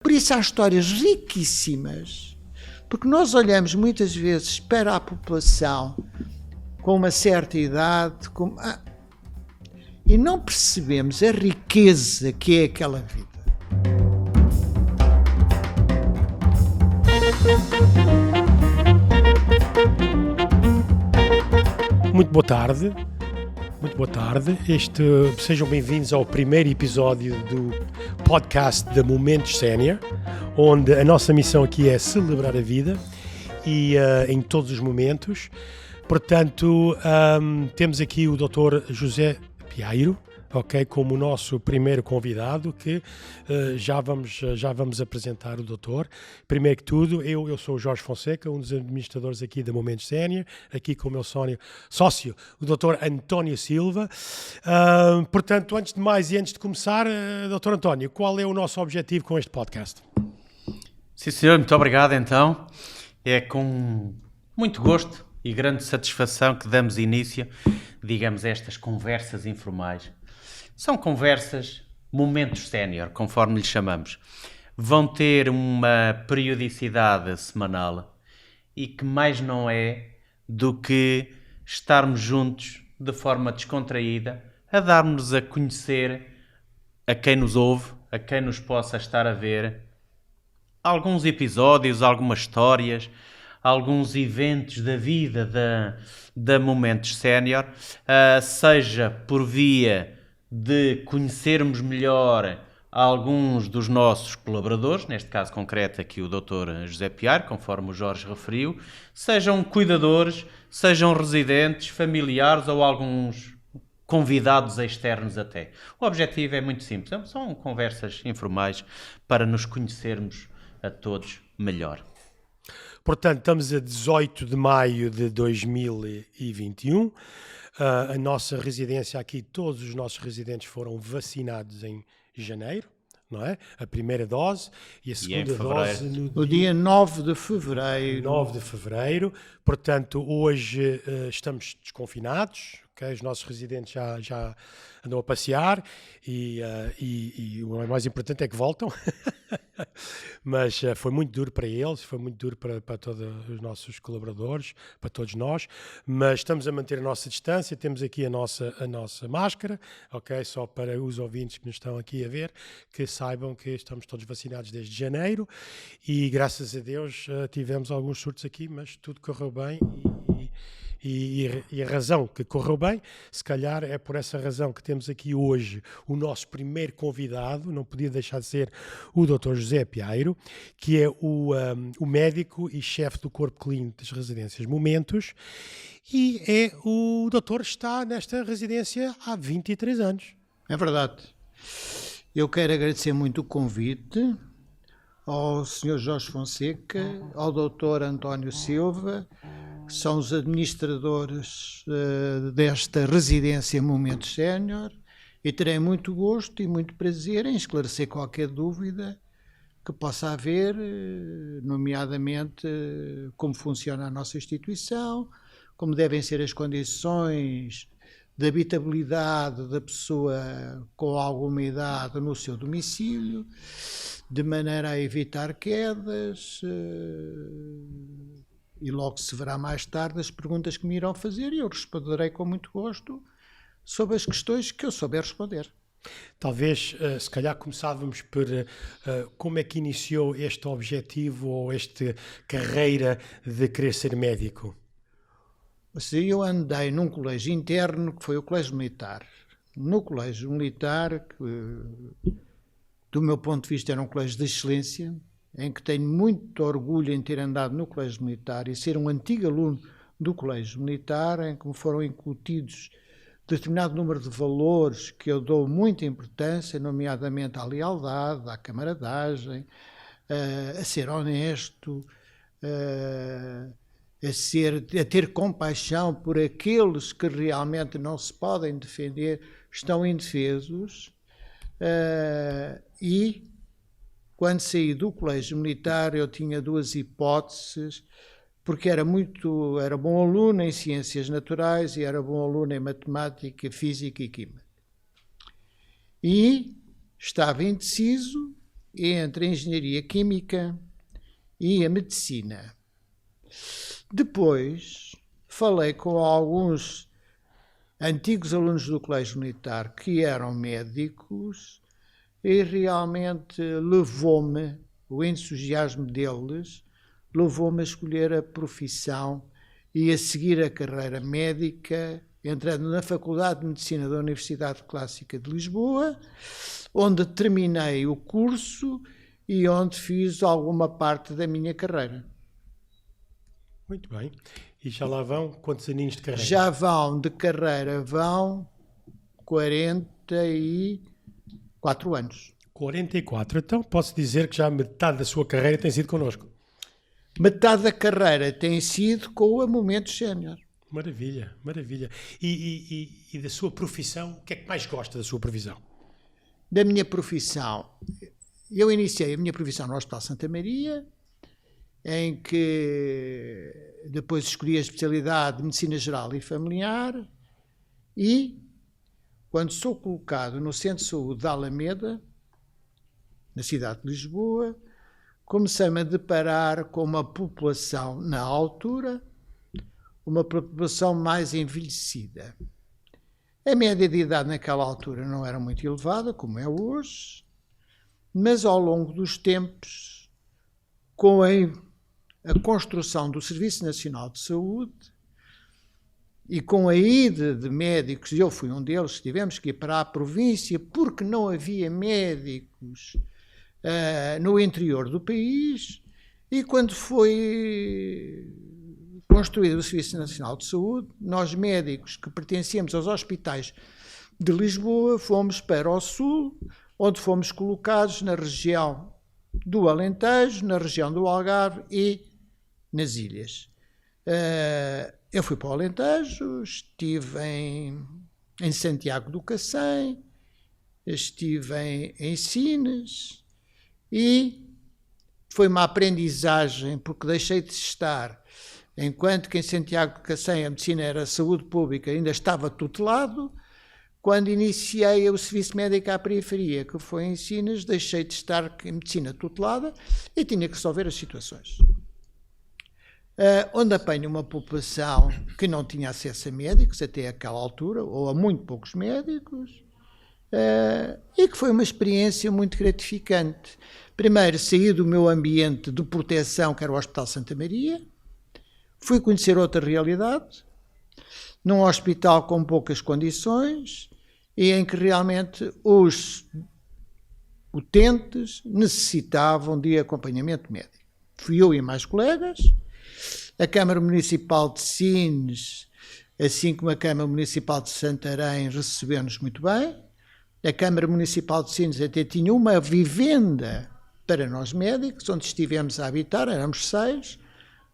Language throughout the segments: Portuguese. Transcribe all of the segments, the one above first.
Por isso há histórias riquíssimas, porque nós olhamos muitas vezes para a população com uma certa idade e não percebemos a riqueza que é aquela vida. Muito boa tarde. Sejam bem-vindos ao primeiro episódio do podcast da Momentos Sénior, onde a nossa missão aqui é celebrar a vida e em todos os momentos. Portanto, temos aqui o Dr. José Piairo, como o nosso primeiro convidado, que já vamos apresentar o doutor. Primeiro que tudo, eu sou o Jorge Fonseca, um dos administradores aqui da Momentos Sénior, aqui com o meu sócio, o doutor António Silva. Portanto, antes de mais e antes de começar, doutor António, qual é o nosso objetivo com este podcast? Sim, senhor, muito obrigado então. É com muito gosto e grande satisfação que damos início, digamos, a estas conversas informais. São conversas, momentos sénior, conforme lhes chamamos. Vão ter uma periodicidade semanal e que mais não é do que estarmos juntos de forma descontraída, a dar-nos a conhecer a quem nos ouve, a quem nos possa estar a ver, alguns episódios, algumas histórias, alguns eventos da vida da Momentos Sénior, seja por via de conhecermos melhor alguns dos nossos colaboradores, neste caso concreto aqui o Dr. José Piairo, conforme o Jorge referiu, sejam cuidadores, sejam residentes, familiares ou alguns convidados externos até. O objetivo é muito simples, são conversas informais para nos conhecermos a todos melhor. Portanto, estamos a 18 de maio de 2021. A nossa residência aqui, todos os nossos residentes foram vacinados em janeiro, não é? A primeira dose e a segunda dose no dia 9 de fevereiro. 9 de fevereiro. Portanto, hoje estamos desconfinados. Okay? Os nossos residentes já andam a passear e o mais importante é que voltam. Mas foi muito duro para eles, foi muito duro para todos os nossos colaboradores, para todos nós, mas estamos a manter a nossa distância, temos aqui a nossa máscara, ok? Só para os ouvintes que nos estão aqui a ver, que saibam que estamos todos vacinados desde janeiro e graças a Deus tivemos alguns surtos aqui, mas tudo correu bem e a razão que correu bem, se calhar é por essa razão que temos aqui hoje o nosso primeiro convidado, não podia deixar de ser o Dr. José Piairo, que é o médico e chefe do corpo clínico das residências Momentos, e o doutor está nesta residência há 23 anos. É verdade. Eu quero agradecer muito o convite ao Sr. Jorge Fonseca, ao Dr. António Silva, que são os administradores desta residência Momentos Sénior, e terei muito gosto e muito prazer em esclarecer qualquer dúvida que possa haver, nomeadamente como funciona a nossa instituição, como devem ser as condições de habitabilidade da pessoa com alguma idade no seu domicílio, de maneira a evitar quedas, e logo se verá mais tarde as perguntas que me irão fazer e eu responderei com muito gosto sobre as questões que eu souber responder. Talvez, se calhar, começávamos por como é que iniciou este objetivo ou esta carreira de querer ser médico? Eu andei num colégio interno que foi o Colégio Militar. No Colégio Militar, que, do meu ponto de vista, era um colégio de excelência, em que tenho muito orgulho em ter andado no Colégio Militar e ser um antigo aluno do Colégio Militar, em que me foram incutidos determinado número de valores que eu dou muita importância, nomeadamente à lealdade, à camaradagem, a ser honesto, a ter compaixão por aqueles que realmente não se podem defender, estão indefesos, e quando saí do Colégio Militar eu tinha duas hipóteses, porque era bom aluno em Ciências Naturais e era bom aluno em Matemática, Física e Química. E estava indeciso entre a engenharia química e a medicina. Depois falei com alguns antigos alunos do Colégio Militar que eram médicos e realmente levou-me, o entusiasmo deles, levou-me a escolher a profissão e a seguir a carreira médica, entrando na Faculdade de Medicina da Universidade Clássica de Lisboa, onde terminei o curso e onde fiz alguma parte da minha carreira. Muito bem. E já lá vão quantos aninhos de carreira? Já vão de carreira, 44 anos. 44. Então posso dizer que já metade da sua carreira tem sido connosco. Metade da carreira tem sido com a Momentos Sénior. Maravilha, maravilha. E da sua profissão, o que é que mais gosta da sua profissão? Da minha profissão, eu iniciei a minha profissão no Hospital Santa Maria, em que depois escolhi a especialidade de Medicina Geral e Familiar e, quando sou colocado no Centro de Saúde da Alameda, na cidade de Lisboa, comecei-me a deparar com uma população, na altura, uma população mais envelhecida. A média de idade naquela altura não era muito elevada, como é hoje, mas ao longo dos tempos, com a construção do Serviço Nacional de Saúde e com a ida de médicos, eu fui um deles, tivemos que ir para a província porque não havia médicos no interior do país, e quando foi construído o Serviço Nacional de Saúde, nós médicos que pertencíamos aos hospitais de Lisboa fomos para o sul, onde fomos colocados na região do Alentejo, na região do Algarve e nas ilhas. Eu fui para o Alentejo, estive em Santiago do Cacém, estive em Sines e foi uma aprendizagem porque deixei de estar, enquanto que em Santiago do Cacém a medicina era saúde pública, ainda estava tutelado. Quando iniciei o serviço médico à periferia, que foi em Sines, deixei de estar em medicina tutelada e tinha que resolver as situações. Onde apanho uma população que não tinha acesso a médicos até aquela altura, ou a muito poucos médicos, e que foi uma experiência muito gratificante. Primeiro, saí do meu ambiente de proteção, que era o Hospital Santa Maria, fui conhecer outra realidade, num hospital com poucas condições e em que realmente os utentes necessitavam de acompanhamento médico. Fui eu e mais colegas. A Câmara Municipal de Sines, assim como a Câmara Municipal de Santarém, recebeu-nos muito bem. A Câmara Municipal de Sines até tinha uma vivenda para nós médicos, onde estivemos a habitar, éramos 6,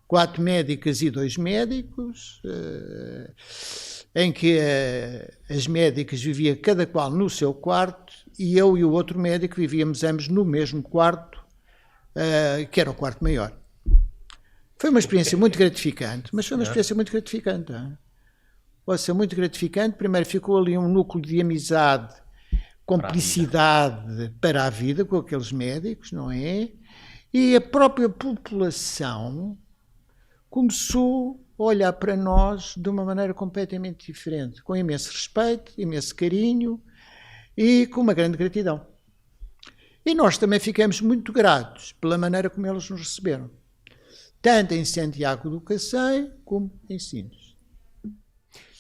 4 médicas e 2 médicos, em que as médicas viviam cada qual no seu quarto e eu e o outro médico vivíamos ambos no mesmo quarto, que era o quarto maior. Foi uma experiência muito gratificante, mas foi uma experiência muito gratificante. Muito gratificante. Primeiro ficou ali um núcleo de amizade, cumplicidade para a vida com aqueles médicos, não é? E a própria população começou a olhar para nós de uma maneira completamente diferente, com imenso respeito, imenso carinho e com uma grande gratidão. E nós também ficamos muito gratos pela maneira como eles nos receberam, tanto em Santiago do Cacém como em Sines.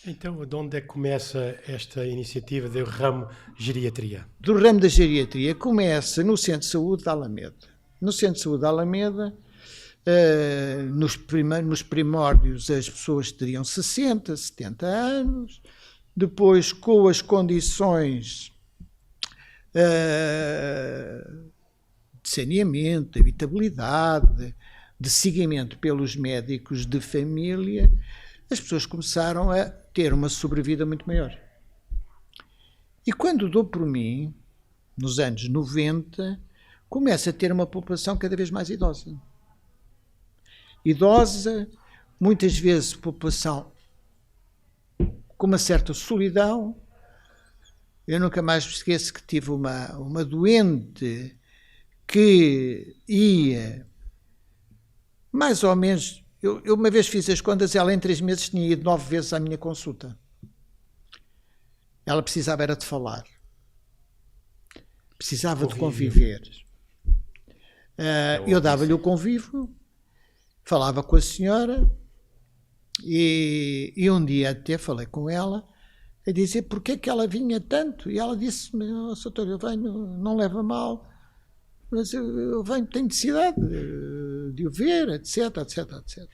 Então, de onde é que começa esta iniciativa do ramo geriatria? Do ramo da geriatria começa no Centro de Saúde da Alameda. No Centro de Saúde da Alameda, nos primórdios, as pessoas teriam 60, 70 anos, depois com as condições de saneamento, de habitabilidade, de seguimento pelos médicos de família, as pessoas começaram a ter uma sobrevida muito maior. E quando dou por mim, nos anos 90, começa a ter uma população cada vez mais idosa. Idosa, muitas vezes população com uma certa solidão. Eu nunca mais me esqueço que tive uma doente que ia mais ou menos... Eu uma vez fiz as contas, ela em 3 meses tinha ido 9 vezes à minha consulta. Ela precisava era de falar. Precisava de conviver. Eu dava-lhe o convívio, falava com a senhora e um dia até falei com ela a dizer porque é que ela vinha tanto. E ela disse-me, doutor, eu venho, não leva mal, mas eu venho, tenho necessidade de o ver, etc, etc, etc.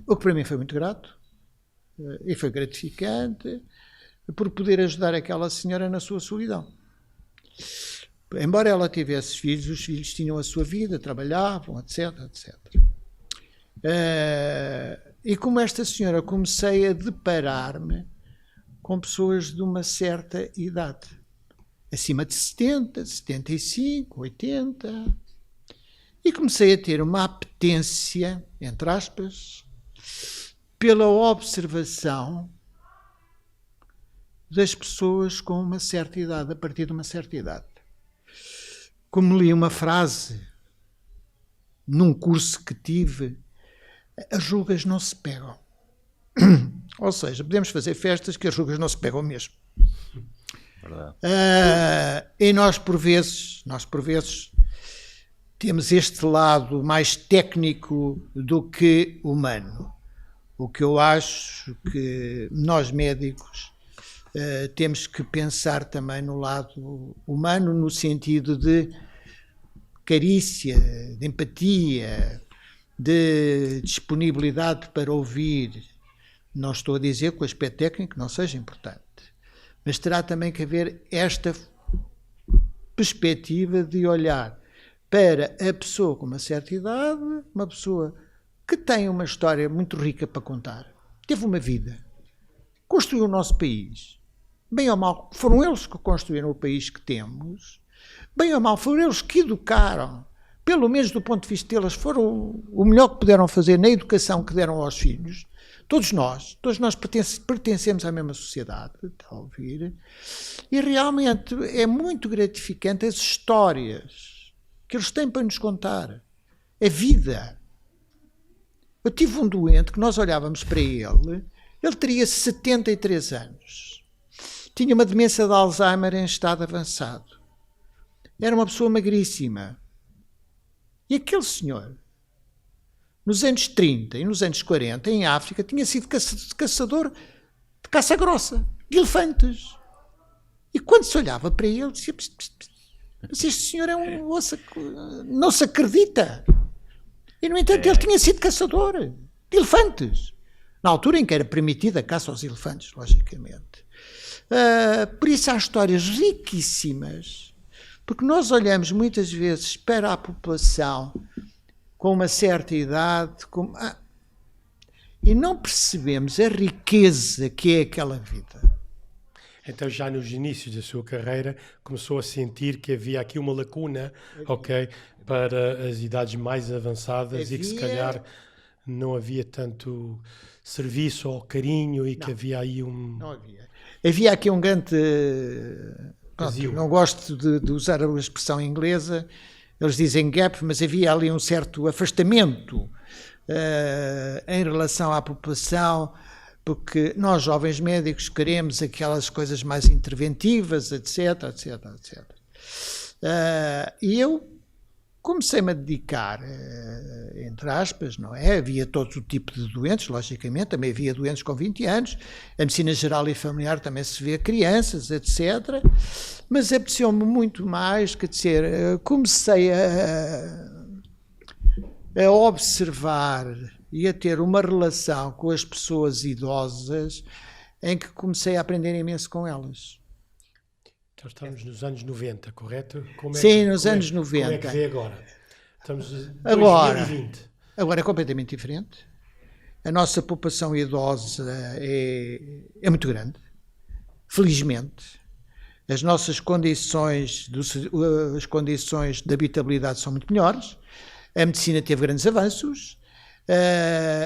O que para mim foi muito grato e foi gratificante por poder ajudar aquela senhora na sua solidão. Embora ela tivesse filhos, os filhos tinham a sua vida, trabalhavam, etc, etc. E como esta senhora, comecei a deparar-me com pessoas de uma certa idade, acima de 70, 75, 80, e comecei a ter uma apetência, entre aspas, pela observação das pessoas com uma certa idade, a partir de uma certa idade. Como li uma frase num curso que tive, as rugas não se pegam. Ou seja, podemos fazer festas que as rugas não se pegam mesmo. E nós por vezes temos este lado mais técnico do que humano. O que eu acho que nós médicos temos que pensar também no lado humano, no sentido de carícia, de empatia, de disponibilidade para ouvir. Não estou a dizer que o aspecto técnico não seja importante, mas terá também que haver esta perspectiva de olhar para a pessoa com uma certa idade, uma pessoa que tem uma história muito rica para contar, teve uma vida, construiu o nosso país, bem ou mal, foram eles que construíram o país que temos, bem ou mal, foram eles que educaram, pelo menos do ponto de vista deles, foram o melhor que puderam fazer na educação que deram aos filhos. Todos nós pertencemos à mesma sociedade, está a ouvir, e realmente é muito gratificante as histórias que eles têm para nos contar, a vida. Eu tive um doente que nós olhávamos para ele teria 73 anos, tinha uma demência de Alzheimer em estado avançado, era uma pessoa magríssima, e aquele senhor, nos anos 30 e nos anos 40, em África, tinha sido caçador de caça grossa, de elefantes. E quando se olhava para ele, dizia, mas este senhor é um osso, não se acredita. E, no entanto, ele tinha sido caçador de elefantes, na altura em que era permitida a caça aos elefantes, logicamente. Por isso há histórias riquíssimas, porque nós olhamos muitas vezes para a população com uma certa idade e não percebemos a riqueza que é aquela vida. Então já nos inícios da sua carreira começou a sentir que havia aqui uma lacuna, ok, para as idades mais avançadas e que se calhar não havia tanto serviço ou carinho e que havia aí um... Não havia. Havia aqui um grande... Pronto, não gosto de usar a expressão inglesa, eles dizem gap, mas havia ali um certo afastamento em relação à população, porque nós, jovens médicos, queremos aquelas coisas mais interventivas, etc, etc, etc. E eu comecei-me a dedicar, entre aspas, não é? Havia todo o tipo de doentes, logicamente, também havia doentes com 20 anos, a medicina geral e familiar também se vê crianças, etc. Mas apeteceu-me muito mais, quer dizer, comecei a observar e a ter uma relação com as pessoas idosas em que comecei a aprender imenso com elas. Então estamos nos anos 90, correto? Sim, nos anos 90. Como é que vê agora? Estamos em 2020. Agora é completamente diferente. A nossa população idosa é muito grande, felizmente. As nossas condições de habitabilidade são muito melhores. A medicina teve grandes avanços.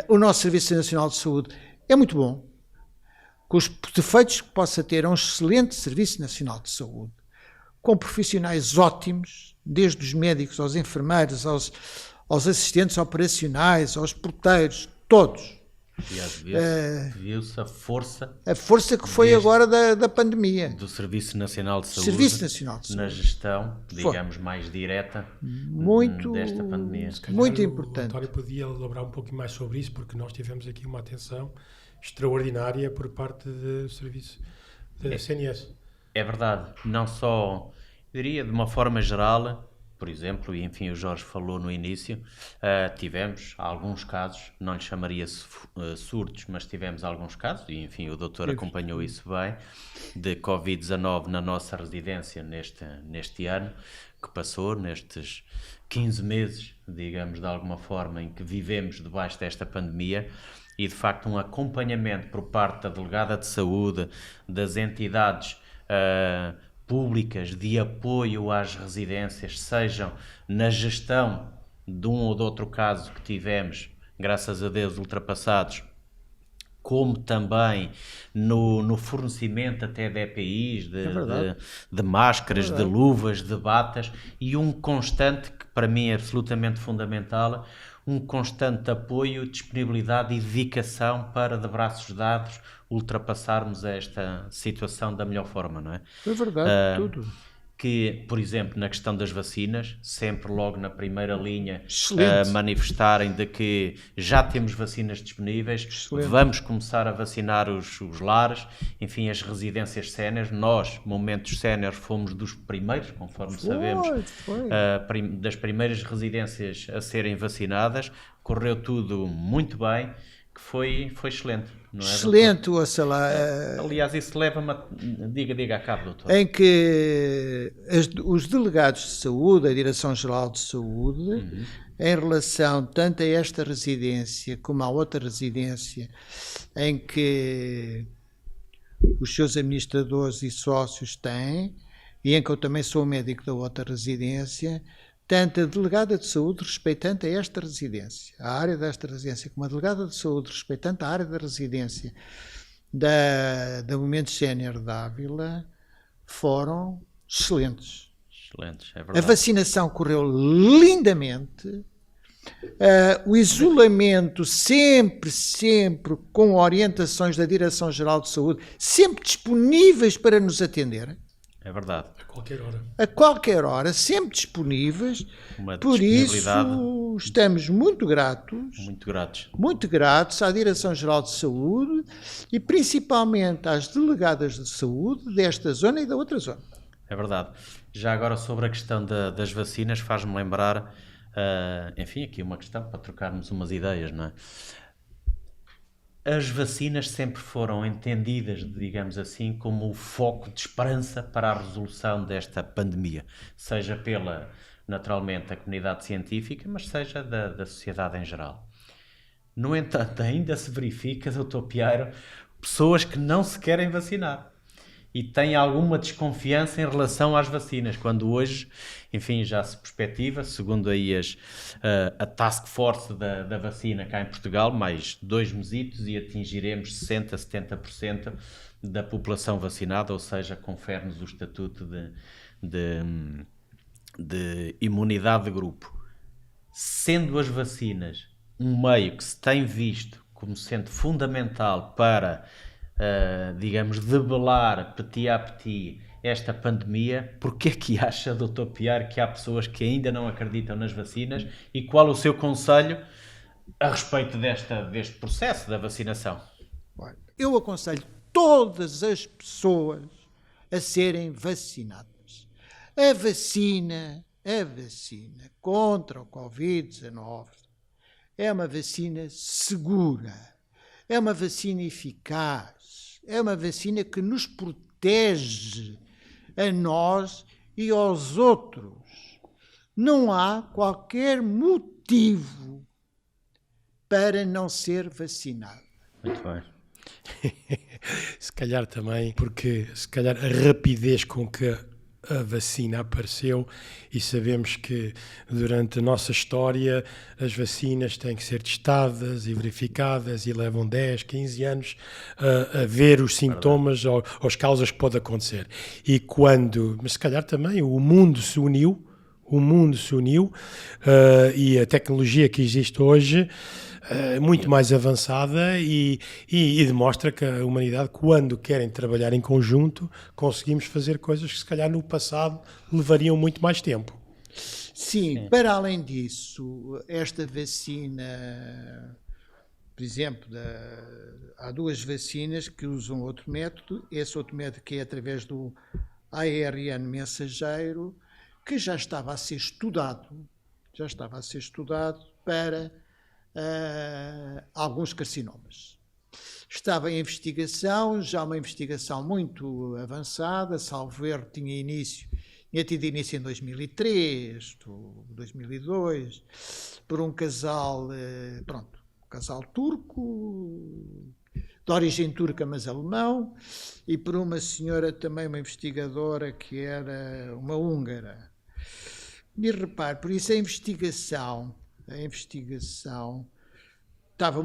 O nosso Serviço Nacional de Saúde é muito bom. Com os defeitos que possa ter, é um excelente Serviço Nacional de Saúde. com profissionais ótimos, desde os médicos aos enfermeiros, aos assistentes operacionais, aos porteiros, todos. Aliás, viu-se a força que foi agora da pandemia. Do Serviço Nacional de Saúde, na gestão, digamos, mais direta desta pandemia. Muito importante. O António podia elaborar um pouco mais sobre isso, porque nós tivemos aqui uma atenção extraordinária por parte do serviço da CNS. É verdade, não só, eu diria, de uma forma geral. Por exemplo, e enfim o Jorge falou no início, tivemos alguns casos, não lhe chamaria surtos, mas tivemos alguns casos, e enfim o doutor acompanhou isso bem, de Covid-19 na nossa residência neste ano, que passou, nestes 15 meses, digamos, de alguma forma, em que vivemos debaixo desta pandemia, e de facto um acompanhamento por parte da delegada de saúde, das entidades públicas de apoio às residências, sejam na gestão de um ou de outro caso que tivemos, graças a Deus, ultrapassados, como também no fornecimento até de EPIs, de máscaras, de luvas, de batas, e um constante, que para mim é absolutamente fundamental, um constante apoio, disponibilidade e dedicação para, de braços dados, ultrapassarmos esta situação da melhor forma, não é? É verdade, tudo. Que, por exemplo, na questão das vacinas, sempre logo na primeira linha, manifestarem de que já temos vacinas disponíveis, vamos começar a vacinar os lares, enfim, as residências séniores. Nós, Momentos Séniores, fomos dos primeiros, conforme sabemos, das primeiras residências a serem vacinadas. Correu tudo muito bem, que foi excelente. Não é, excelente, ouça lá. Aliás, isso leva-me a... Diga a cabo, doutor. Em que os delegados de saúde, a Direção-Geral de Saúde, em relação tanto a esta residência como à outra residência, em que os seus administradores e sócios têm, e em que eu também sou médico da outra residência, tanto a delegada de saúde respeitante a esta residência, a área desta residência, como a delegada de saúde respeitante a área da residência da Momentos Sénior de Ávila, foram excelentes. Excelentes, é verdade. A vacinação correu lindamente, o isolamento sempre com orientações da Direção-Geral de Saúde, sempre disponíveis para nos atender. É verdade. A qualquer hora, sempre disponíveis. Por isso, estamos muito gratos à Direção-Geral de Saúde e principalmente às delegadas de saúde desta zona e da outra zona. É verdade. Já agora sobre a questão das vacinas, faz-me lembrar, enfim, aqui uma questão para trocarmos umas ideias, não é? As vacinas sempre foram entendidas, digamos assim, como o foco de esperança para a resolução desta pandemia, seja pela, naturalmente, a comunidade científica, mas seja da sociedade em geral. No entanto, ainda se verifica, Dr. Piero, pessoas que não se querem vacinar e têm alguma desconfiança em relação às vacinas, quando hoje, enfim, já se perspectiva, segundo aí a Task Force da vacina cá em Portugal, mais 2 mesitos e atingiremos 60%, 70% da população vacinada, ou seja, confere-nos o estatuto de imunidade de grupo. Sendo as vacinas um meio que se tem visto como sendo fundamental para... digamos, debelar petit a petit esta pandemia, porque é que acha, Dr. Piero, que há pessoas que ainda não acreditam nas vacinas e qual o seu conselho a respeito deste processo da vacinação? Eu aconselho todas as pessoas a serem vacinadas. A vacina contra o Covid-19 é uma vacina segura, é uma vacina eficaz, é uma vacina que nos protege a nós e aos outros. Não há qualquer motivo para não ser vacinado. Muito bem. Se calhar também, porque se calhar a rapidez com que a vacina apareceu e sabemos que durante a nossa história as vacinas têm que ser testadas e verificadas e levam 10, 15 anos a ver os sintomas ou as causas que pode acontecer. E mas se calhar também o mundo se uniu e a tecnologia que existe hoje muito mais avançada e demonstra que a humanidade, quando querem trabalhar em conjunto, conseguimos fazer coisas que se calhar no passado levariam muito mais tempo. Sim, para além disso, esta vacina, por exemplo, há 2 vacinas que usam outro método, esse outro método que é através do ARN mensageiro, que já estava a ser estudado para alguns carcinomas. Estava em investigação, já uma investigação muito avançada, salvo erro, tinha tido início em 2003, 2002, por um casal, casal turco, de origem turca, mas alemão, e por uma senhora também, uma investigadora que era uma húngara. E repare, por isso a investigação estava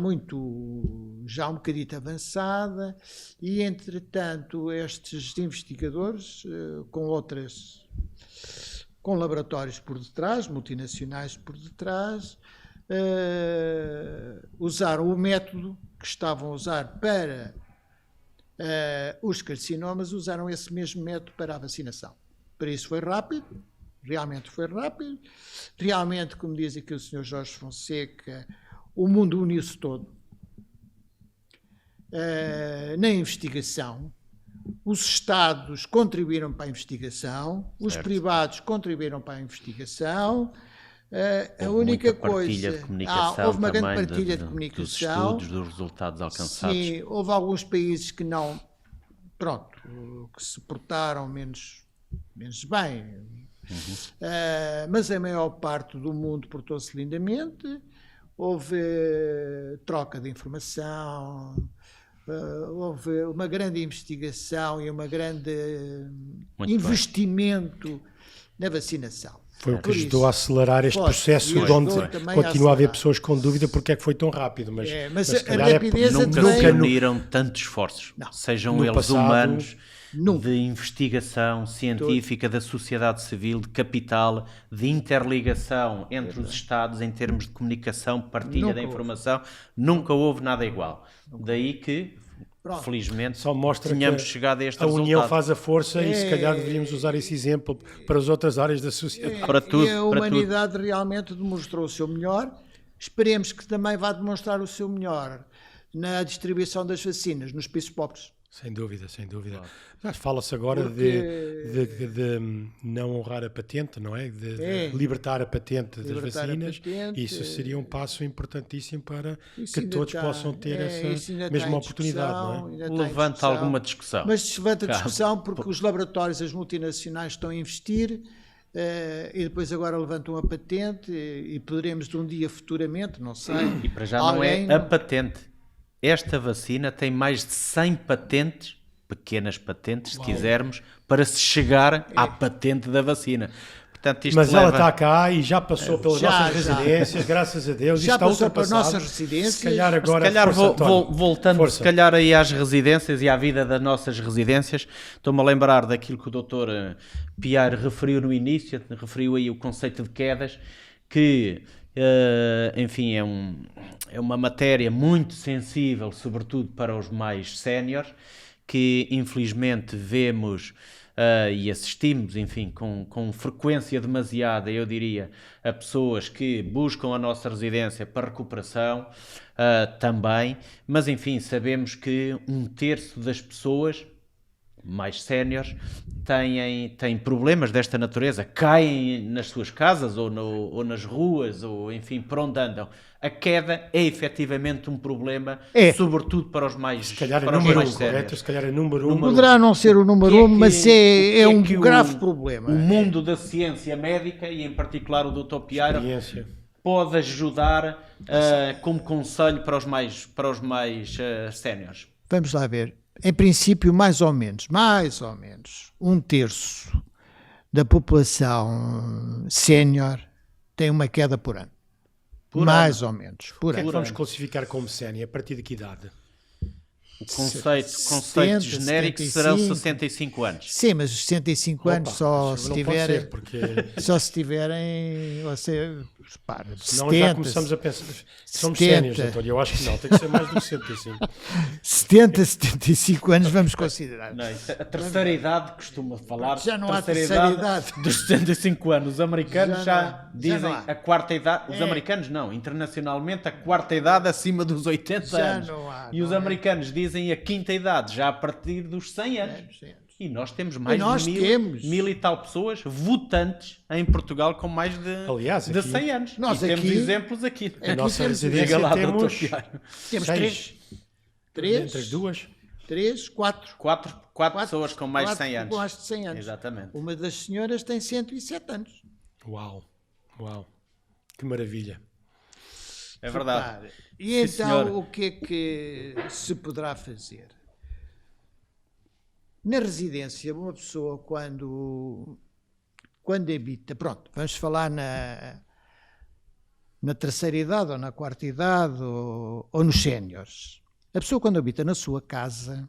já um bocadito avançada e, entretanto, estes investigadores, com laboratórios por detrás, multinacionais por detrás, usaram o método que estavam a usar para os carcinomas, usaram esse mesmo método para a vacinação. Para isso foi rápido. Realmente foi rápido, realmente, como diz aqui o Sr. Jorge Fonseca, o mundo uniu-se todo na investigação, os Estados contribuíram para a investigação, os privados contribuíram para a investigação, a única coisa... houve uma grande partilha de comunicação. Dos estudos, dos resultados alcançados. Sim, houve alguns países que não, que se portaram menos bem. Mas a maior parte do mundo portou-se lindamente, houve troca de informação, houve uma grande investigação e um grande investimento na vacinação. Foi o que ajudou a acelerar este processo, onde continua a haver pessoas com dúvida porque é que foi tão rápido. Mas a rapidez nunca se uniram tantos esforços, sejam eles passado, humanos, de investigação científica, da sociedade civil, de capital, de interligação entre os Estados em termos de comunicação, partilha da informação. Nunca houve nada igual. Daí que, felizmente, só mostra tínhamos chegado a este resultado. A união faz a força e se calhar deveríamos usar esse exemplo para as outras áreas da sociedade. Para tudo, e a humanidade realmente demonstrou o seu melhor. Esperemos que também vá demonstrar o seu melhor na distribuição das vacinas nos países pobres. Sem dúvida. Claro. Fala-se agora de não honrar a patente, não é? De libertar a patente das vacinas. Isso seria um passo importantíssimo para que todos possam ter essa mesma oportunidade, não é? Levanta alguma discussão. Mas levanta discussão porque os laboratórios, as multinacionais estão a investir e depois agora levantam a patente e poderemos de um dia futuramente, não sei... E para já não é a patente. Esta vacina tem mais de 100 patentes, pequenas patentes, se quisermos, para se chegar à patente da vacina. Portanto, mas ela está cá e já passou pelas nossas residências, graças a Deus. Já passou pelas nossas residências. Se calhar agora, voltando se calhar aí às residências e à vida das nossas residências, estou-me a lembrar daquilo que o Dr. Pierre referiu no início, referiu aí o conceito de quedas, que... enfim, é uma matéria muito sensível, sobretudo para os mais séniores, que infelizmente vemos e assistimos, enfim, com frequência demasiada, eu diria, a pessoas que buscam a nossa residência para recuperação também, mas enfim, sabemos que 1/3 das pessoas mais séniores têm problemas desta natureza, caem nas suas casas ou nas ruas, ou enfim, por onde andam. A queda é efetivamente um problema, sobretudo para os mais séniores. Se calhar é número 1, correto? Se calhar é número 1. Poderá não ser o número 1, mas é um grave problema. O mundo da ciência médica, e em particular o Dr. Pierre, pode ajudar como conselho para os mais séniores. Vamos lá ver. Em princípio, mais ou menos, 1/3 da população sénior tem uma queda por ano. Mais ou menos, O por que é que ano. vamos classificar como sénior? A partir de que idade? O conceito 70, genérico serão 75. 65 anos. Sim, mas os 65 anos Opa, só isso se não pode tiverem... ser, porque Só se tiverem, você repara, senão 70, já começamos a pensar. Somos 70. séniores, António. Eu acho que não, tem que ser mais do que 65. 70, 75 anos vamos considerar. Não, a terceira idade costuma falar. Já não há terceira idade. Dos 75 anos. Os americanos Já já, não há. dizem Já não há. a quarta idade. Os americanos não. Internacionalmente, a quarta idade acima dos 80 Já anos. não há, E os não é? americanos dizem a quinta idade, já a partir dos 100 anos. E nós temos mais nós de temos. mil e tal pessoas votantes em Portugal com mais de, Aliás, de aqui- 100 anos. Nós e temos aqui- exemplos aqui. A Aqui nossa temos- residência Diga lá, temos doutor Tiago. Temos 6. Entre as 3, duas. 3, 4. Quatro pessoas com mais de 100 anos. Com mais de 100 anos. Exatamente. Uma das senhoras tem 107 anos. Uau, uau. Que maravilha. É verdade. Repare. E Sim, então senhor. o que é que se poderá fazer? Na residência, uma pessoa quando habita, pronto, vamos falar na terceira idade ou na quarta idade ou nos séniores. A pessoa quando habita na sua casa,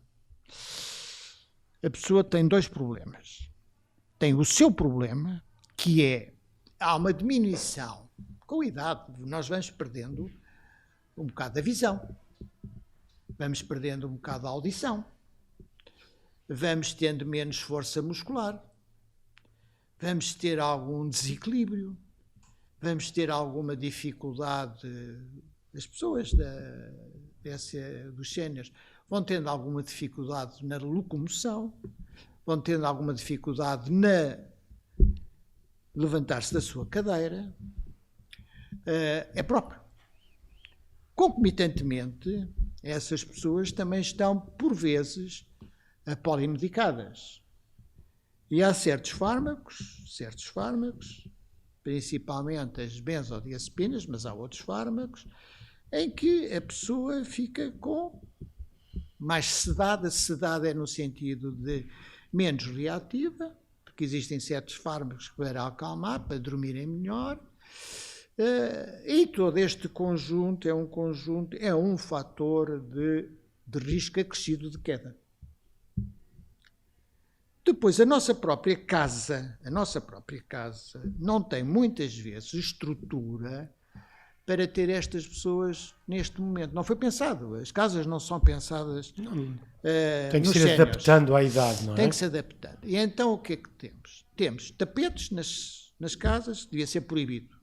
a pessoa tem dois problemas. Tem o seu problema, que é, há uma diminuição. Com a idade, nós vamos perdendo um bocado da visão. Vamos perdendo um bocado da audição. Vamos tendo menos força muscular. Vamos ter algum desequilíbrio. Vamos ter alguma dificuldade. As pessoas dos séniores vão tendo alguma dificuldade na locomoção, vão tendo alguma dificuldade na levantar-se da sua cadeira. É próprio. Concomitantemente, essas pessoas também estão, por vezes, polimedicadas. E há certos fármacos, principalmente as benzodiazepinas, mas há outros fármacos, em que a pessoa fica com mais sedada. Sedada é no sentido de menos reativa, porque existem certos fármacos para acalmar, para dormirem melhor. E todo este conjunto é um fator de risco acrescido de queda. Depois, a nossa própria casa não tem muitas vezes estrutura para ter estas pessoas neste momento. Não foi pensado. As casas não são pensadas Tem que nos ser séniores. adaptando à idade, não é? Tem que se adaptar. E então o que é que temos? Temos tapetes nas casas, devia ser proibido.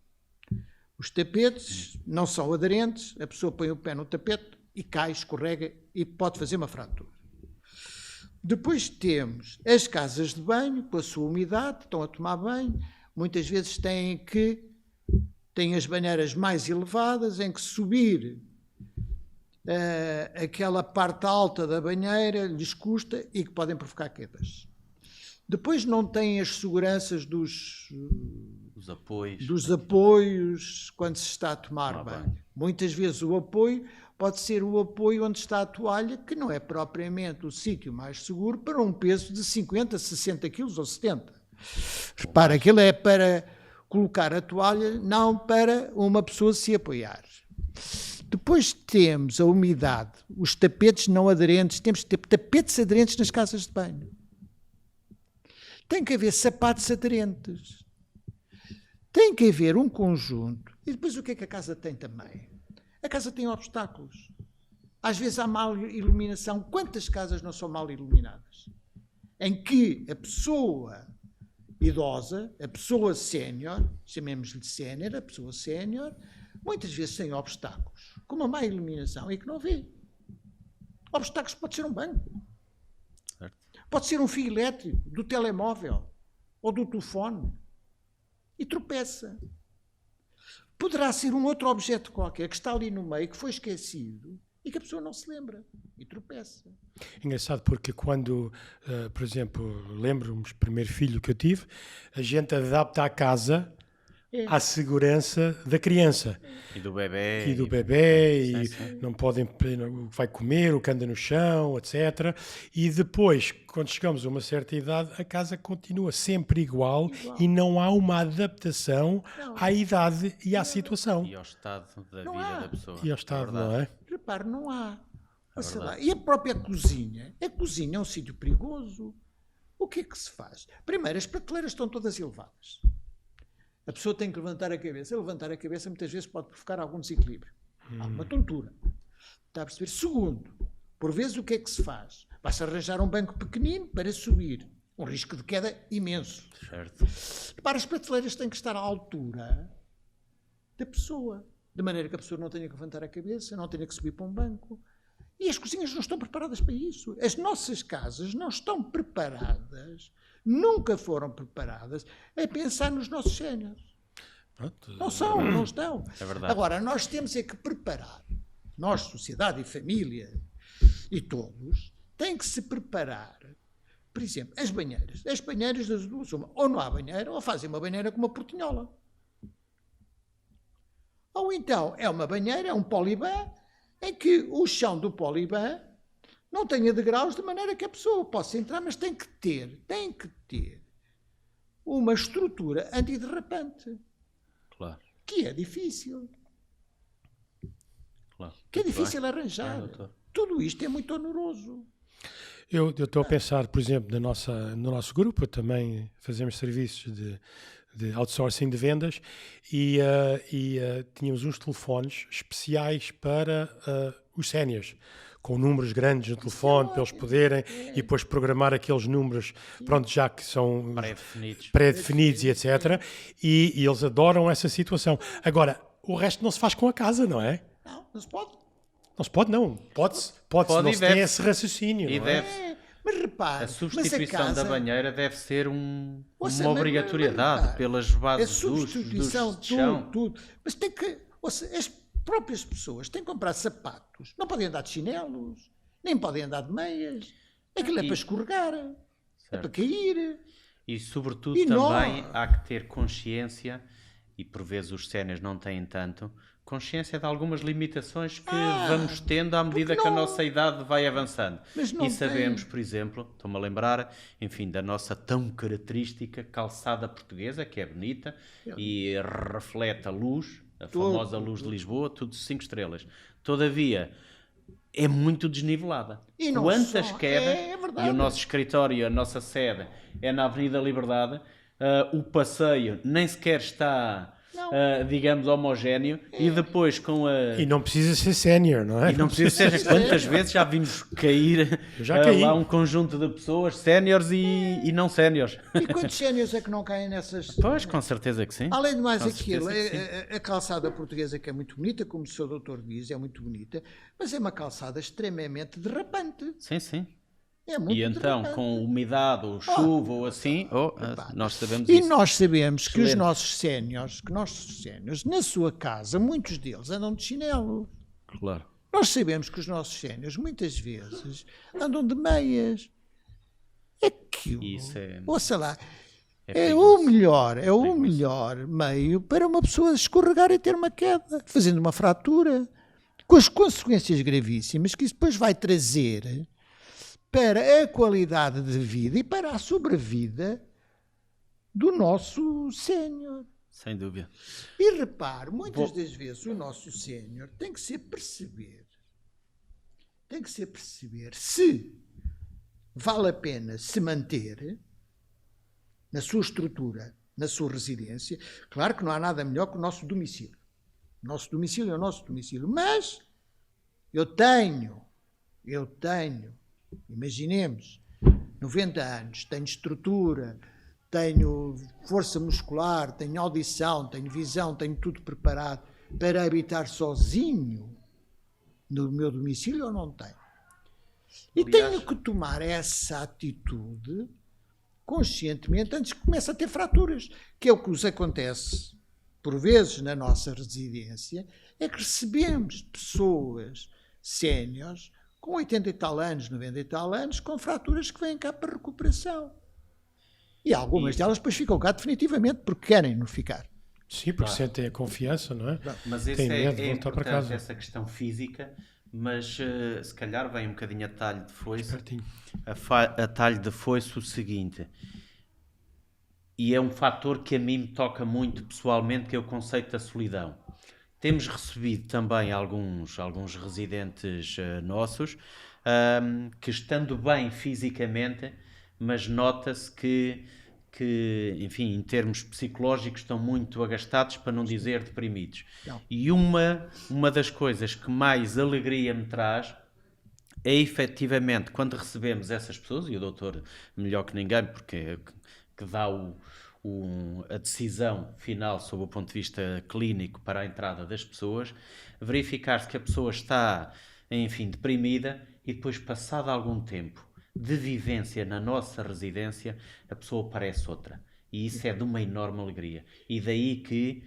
Os tapetes não são aderentes, a pessoa põe o pé no tapete e cai, escorrega e pode fazer uma fratura. Depois temos as casas de banho, com a sua umidade, estão a tomar banho, muitas vezes têm as banheiras mais elevadas, em que subir aquela parte alta da banheira lhes custa e que podem provocar quedas. Depois não têm as seguranças dos apoios quando se está a tomar banho. Muitas vezes o apoio pode ser o apoio onde está a toalha, que não é propriamente o sítio mais seguro para um peso de 50, 60 quilos ou 70. Repara, aquilo é para colocar a toalha, não para uma pessoa se apoiar. Depois temos a umidade, os tapetes não aderentes, temos que ter tapetes aderentes nas casas de banho. Tem que haver sapatos aderentes. Tem que haver um conjunto. E depois o que é que a casa tem também? A casa tem obstáculos. Às vezes há má iluminação. Quantas casas não são mal iluminadas? Em que a pessoa idosa, a pessoa sénior, chamemos-lhe sénior, a pessoa sénior, muitas vezes tem obstáculos, com uma má iluminação e que não vê. Obstáculos pode ser um banco. Certo. Pode ser um fio elétrico, do telemóvel ou do telefone. E tropeça. Poderá ser um outro objeto qualquer que está ali no meio, que foi esquecido e que a pessoa não se lembra e tropeça. Engraçado porque quando, por exemplo, lembro-me do primeiro filho que eu tive, a gente adapta a casa à segurança da criança. E do bebê. E do bebê, Sim. não podem, o que vai comer, o que anda no chão, etc. E depois, quando chegamos a uma certa idade, a casa continua sempre igual. E não há uma adaptação à idade e à situação. E ao estado da Não vida há. da pessoa. E ao estado, verdade. não é? Repare, não há. Sei lá. verdade. E a própria cozinha? A cozinha é um sítio perigoso. O que é que se faz? Primeiro, as prateleiras estão todas elevadas. A pessoa tem que levantar a cabeça. Levantar a cabeça muitas vezes pode provocar algum desequilíbrio. Há uma tontura. Está a perceber? Segundo, por vezes o que é que se faz? Vai-se arranjar um banco pequenino para subir. Um risco de queda imenso. Certo. Repara, as prateleiras têm que estar à altura da pessoa. De maneira que a pessoa não tenha que levantar a cabeça, não tenha que subir para um banco. E as cozinhas não estão preparadas para isso. As nossas casas não estão preparadas, nunca foram preparadas a pensar nos nossos séniores. Não são, não estão. É verdade. Agora, nós temos é que preparar, nós, sociedade e família, e todos, têm que se preparar. Por exemplo, as banheiras das duas, uma, ou não há banheira, ou fazem uma banheira com uma portinhola. Ou então, é uma banheira, é um polibã, em que o chão do polibã não tenha degraus de maneira que a pessoa possa entrar, mas tem que ter uma estrutura antiderrapante, Claro. que é difícil. Claro. Que é Muito difícil bem. arranjar. doutor. Tudo isto é muito oneroso. Eu estou a pensar, por exemplo, no nosso grupo, também fazemos serviços de outsourcing de vendas e tínhamos uns telefones especiais para os séniores, com números grandes no telefone, para eles poderem e depois programar aqueles números, pronto, já que são pré-definidos e etc. E eles adoram essa situação. Agora, o resto não se faz com a casa, não é? Não se pode. Não se pode, não. Pode-se, Pode não e se tem deve-se. esse raciocínio, E não é? deve-se. Mas repare, A substituição da banheira deve ser Ouça, uma mas obrigatoriedade repare, pelas a bases substituição, de chão. tudo. Mas tem que, ouça, as próprias pessoas têm que comprar sapatos. Não podem andar de chinelos, nem podem andar de meias. Aquilo é E- para escorregar, é Certo. para cair. E sobretudo E também nós? há que ter consciência, e por vezes os séniores não têm tanto, consciência de algumas limitações que vamos tendo à medida que a não? nossa idade vai avançando. Mas não E sabemos, tem. por exemplo, estou-me a lembrar, enfim, da nossa tão característica calçada portuguesa, que é bonita e reflete a luz, a famosa luz de Lisboa, tudo 5 estrelas. Todavia, é muito desnivelada. E não Quantas só, quedas, é verdade. e o nosso escritório, a nossa sede é na Avenida Liberdade, o passeio nem sequer está, digamos, homogéneo, e depois com a... E não precisa ser sénior, não é? E não precisa ser quantas vezes já vimos cair Eu já caí. lá um conjunto de pessoas, séniores e não séniores. E quantos séniores é que não caem nessas... Pois, com certeza que sim. Além de mais Com aquilo, certeza que sim. a calçada portuguesa que é muito bonita, como o seu doutor diz, é muito bonita, mas é uma calçada extremamente derrapante. Sim, sim. É muito E então, derrapante. com umidade ou chuva ou assim, nós sabemos E isso. nós sabemos que os Excelente. nossos séniores, na sua casa, muitos deles andam de chinelo. Claro. Nós sabemos que os nossos séniores, muitas vezes, andam de meias. Aquilo, Isso é- ouça lá, é é perigoso. o melhor meio para uma pessoa escorregar e ter uma queda, fazendo uma fratura, com as consequências gravíssimas que isso depois vai trazer para a qualidade de vida e para a sobrevida do nosso sénior. Sem dúvida. E repare, muitas das vezes o nosso sénior tem que ser perceber se vale a pena se manter na sua estrutura, na sua residência. Claro que não há nada melhor que o nosso domicílio. O nosso domicílio é o nosso domicílio. Mas eu tenho, imaginemos, 90 anos, tenho estrutura, tenho força muscular, tenho audição, tenho visão, tenho tudo preparado para habitar sozinho no meu domicílio ou não tenho? E Aliás, tenho que tomar essa atitude conscientemente antes que comece a ter fraturas, que é o que nos acontece por vezes na nossa residência, é que recebemos pessoas séniores com 80 e tal anos, 90 e tal anos, com fraturas que vêm cá para recuperação. E algumas delas depois ficam cá definitivamente porque querem não ficar. Sim, porque sentem a confiança, não é? Mas isso Tem medo de é voltar para importante, casa. essa questão física, mas se calhar vem um bocadinho a talho de foice. Pertinho. A talho de foice o seguinte, e é um fator que a mim me toca muito pessoalmente, que é o conceito da solidão. Temos recebido também alguns residentes nossos que, estando bem fisicamente, mas nota-se que, enfim, em termos psicológicos, estão muito agastados, para não dizer deprimidos. Não. E uma das coisas que mais alegria me traz é efetivamente quando recebemos essas pessoas, e o doutor melhor que ninguém, porque é que dá a decisão final sob o ponto de vista clínico para a entrada das pessoas, verificar-se que a pessoa está, enfim, deprimida, e depois, passado algum tempo de vivência na nossa residência, a pessoa parece outra. E isso é de uma enorme alegria. E daí que,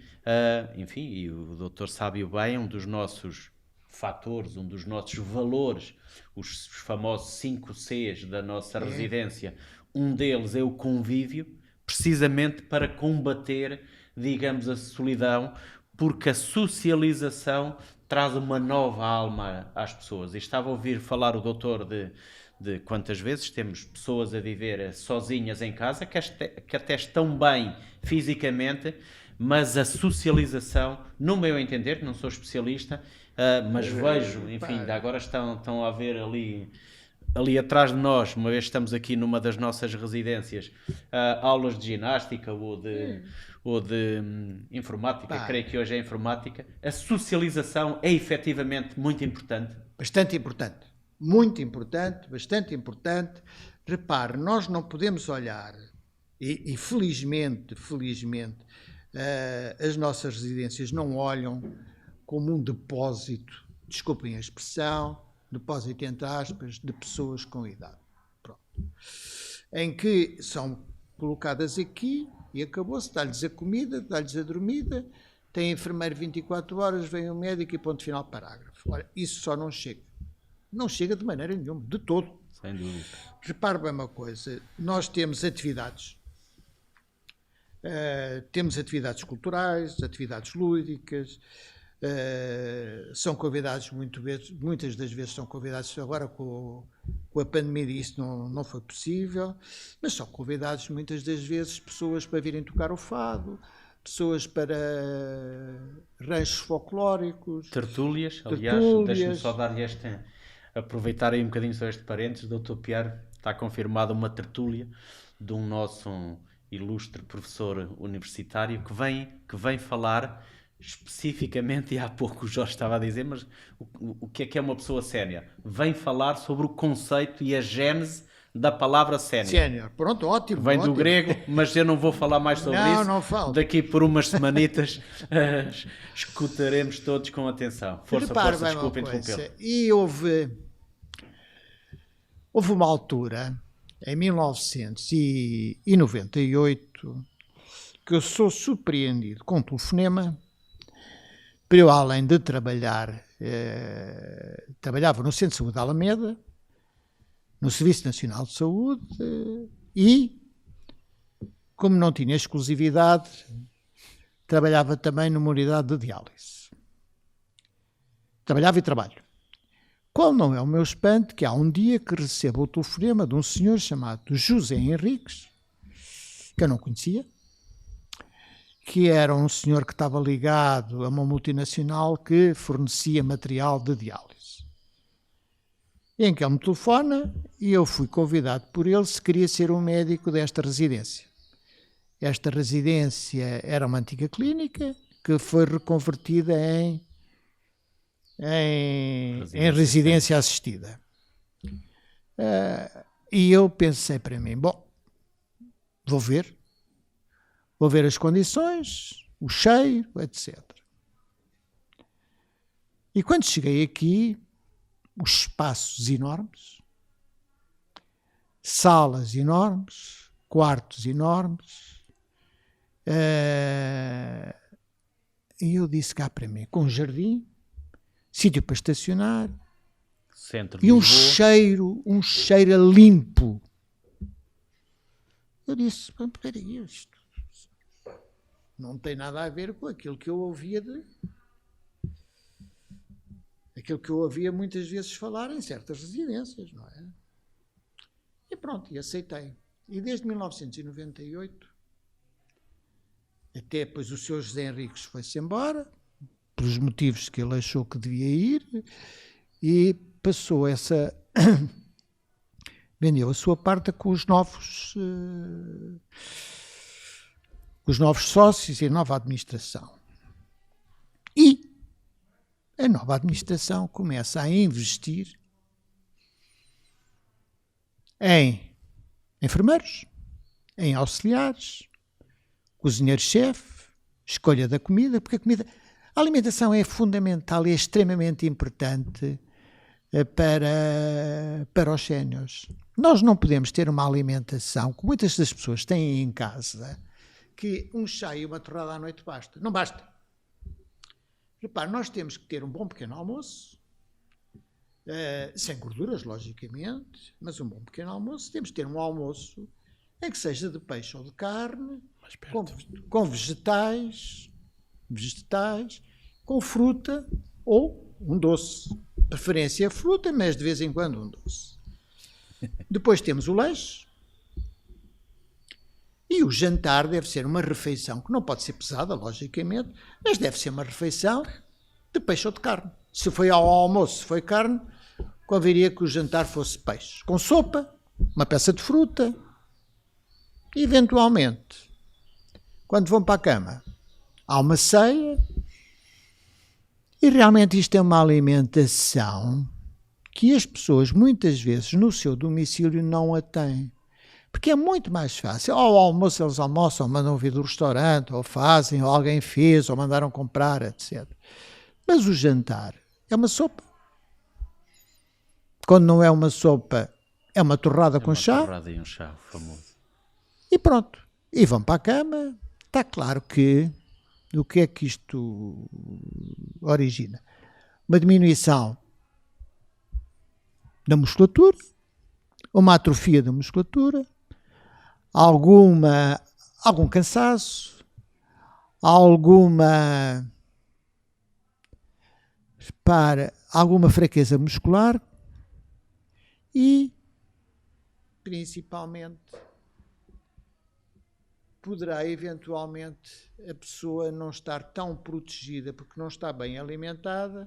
enfim, e o doutor sabe bem, um dos nossos fatores, um dos nossos valores, os famosos 5 Cs da nossa residência, um deles é o convívio, precisamente para combater, digamos, a solidão, porque a socialização traz uma nova alma às pessoas. E estava a ouvir falar o doutor de quantas vezes temos pessoas a viver sozinhas em casa, que até estão bem fisicamente, mas a socialização, no meu entender, não sou especialista, mas vejo, enfim, agora estão a ver ali atrás de nós, uma vez estamos aqui numa das nossas residências, aulas de ginástica ou de informática, creio que hoje é informática. A socialização é efetivamente muito importante. Bastante importante. Muito importante, bastante importante. Repare, nós não podemos olhar, e felizmente, as nossas residências não olham como um depósito, desculpem a expressão, depósito entre aspas, de pessoas com idade. Pronto. Em que são colocadas aqui e acabou-se, dá-lhes a comida, dá-lhes a dormida, tem enfermeiro 24 horas, vem o médico e ponto final, parágrafo. Ora, isso só não chega. Não chega de maneira nenhuma, de todo. Sem dúvida. Repare bem uma coisa, nós temos atividades. Temos atividades culturais, atividades lúdicas, são convidados muitas das vezes são convidados agora com a pandemia, isso não foi possível, mas são convidados muitas das vezes pessoas para virem tocar o fado, pessoas para ranchos folclóricos, Tertúlias, aliás, deixe-me só dar-lhe aproveitar aí um bocadinho só este parênteses, Dr. Pierre, está confirmada uma tertúlia de um nosso ilustre professor universitário que vem falar especificamente, e há pouco o Jorge estava a dizer, mas o que é uma pessoa sénior? Vem falar sobre o conceito e a gênese da palavra sénior. Sénior, pronto, ótimo. Vem ótimo. do grego, mas eu não vou falar mais sobre isso. Não falo. Daqui por umas semanitas escutaremos todos com atenção. Força, desculpa interrompê-lo. E houve uma altura, em 1998, que eu sou surpreendido com um telefonema. Para eu, além de trabalhar, trabalhava no Centro de Saúde de Alameda, no Serviço Nacional de Saúde, e, como não tinha exclusividade, trabalhava também numa unidade de diálise. Trabalhava e trabalho. Qual não é o meu espanto que há um dia que recebo o telefonema de um senhor chamado José Henriques, que eu não conhecia, que era um senhor que estava ligado a uma multinacional que fornecia material de diálise. Em que ele me telefona e eu fui convidado por ele se queria ser um médico desta residência. Esta residência era uma antiga clínica que foi reconvertida em residência assistida. E eu pensei para mim, bom, vou ver as condições, o cheiro, etc. E quando cheguei aqui, os espaços enormes, salas enormes, quartos enormes, e eu disse cá para mim, com jardim, sítio para estacionar, Centro de e um Lisboa. cheiro limpo. Eu disse, espera aí, isto. não tem nada a ver com aquilo que eu ouvia aquilo que eu ouvia muitas vezes falar em certas residências, não é? E pronto, e aceitei. E desde 1998, até depois o Sr. José Henriques foi-se embora, pelos motivos que ele achou que devia ir, e passou vendeu a sua parte com os novos sócios e a nova administração. E a nova administração começa a investir em enfermeiros, em auxiliares, cozinheiro-chefe, escolha da comida, porque a alimentação é fundamental e é extremamente importante para os séniores. Nós não podemos ter uma alimentação, que muitas das pessoas têm em casa, que um chá e uma torrada à noite basta. Não basta. Repare, nós temos que ter um bom pequeno almoço, sem gorduras, logicamente, mas um bom pequeno almoço. Temos que ter um almoço em que seja de peixe ou de carne, com vegetais, com fruta ou um doce. Preferência fruta, mas de vez em quando um doce. Depois temos o lanche. E o jantar deve ser uma refeição que não pode ser pesada, logicamente, mas deve ser uma refeição de peixe ou de carne. Se foi ao almoço, se foi carne, conviria que o jantar fosse peixe. Com sopa, uma peça de fruta. Eventualmente, quando vão para a cama, há uma ceia. E realmente isto é uma alimentação que as pessoas muitas vezes no seu domicílio não a têm. Porque é muito mais fácil. Ao almoço eles almoçam, ou mandam vir do restaurante, ou fazem, ou alguém fez, ou mandaram comprar, etc. Mas o jantar é uma sopa. Quando não é uma sopa, é uma torrada com chá. Uma torrada e um chá, famoso. E pronto. E vão para a cama. Está claro que o que é que isto origina? Uma diminuição da musculatura, uma atrofia da musculatura, algum cansaço, alguma fraqueza muscular e, principalmente, poderá eventualmente a pessoa não estar tão protegida porque não está bem alimentada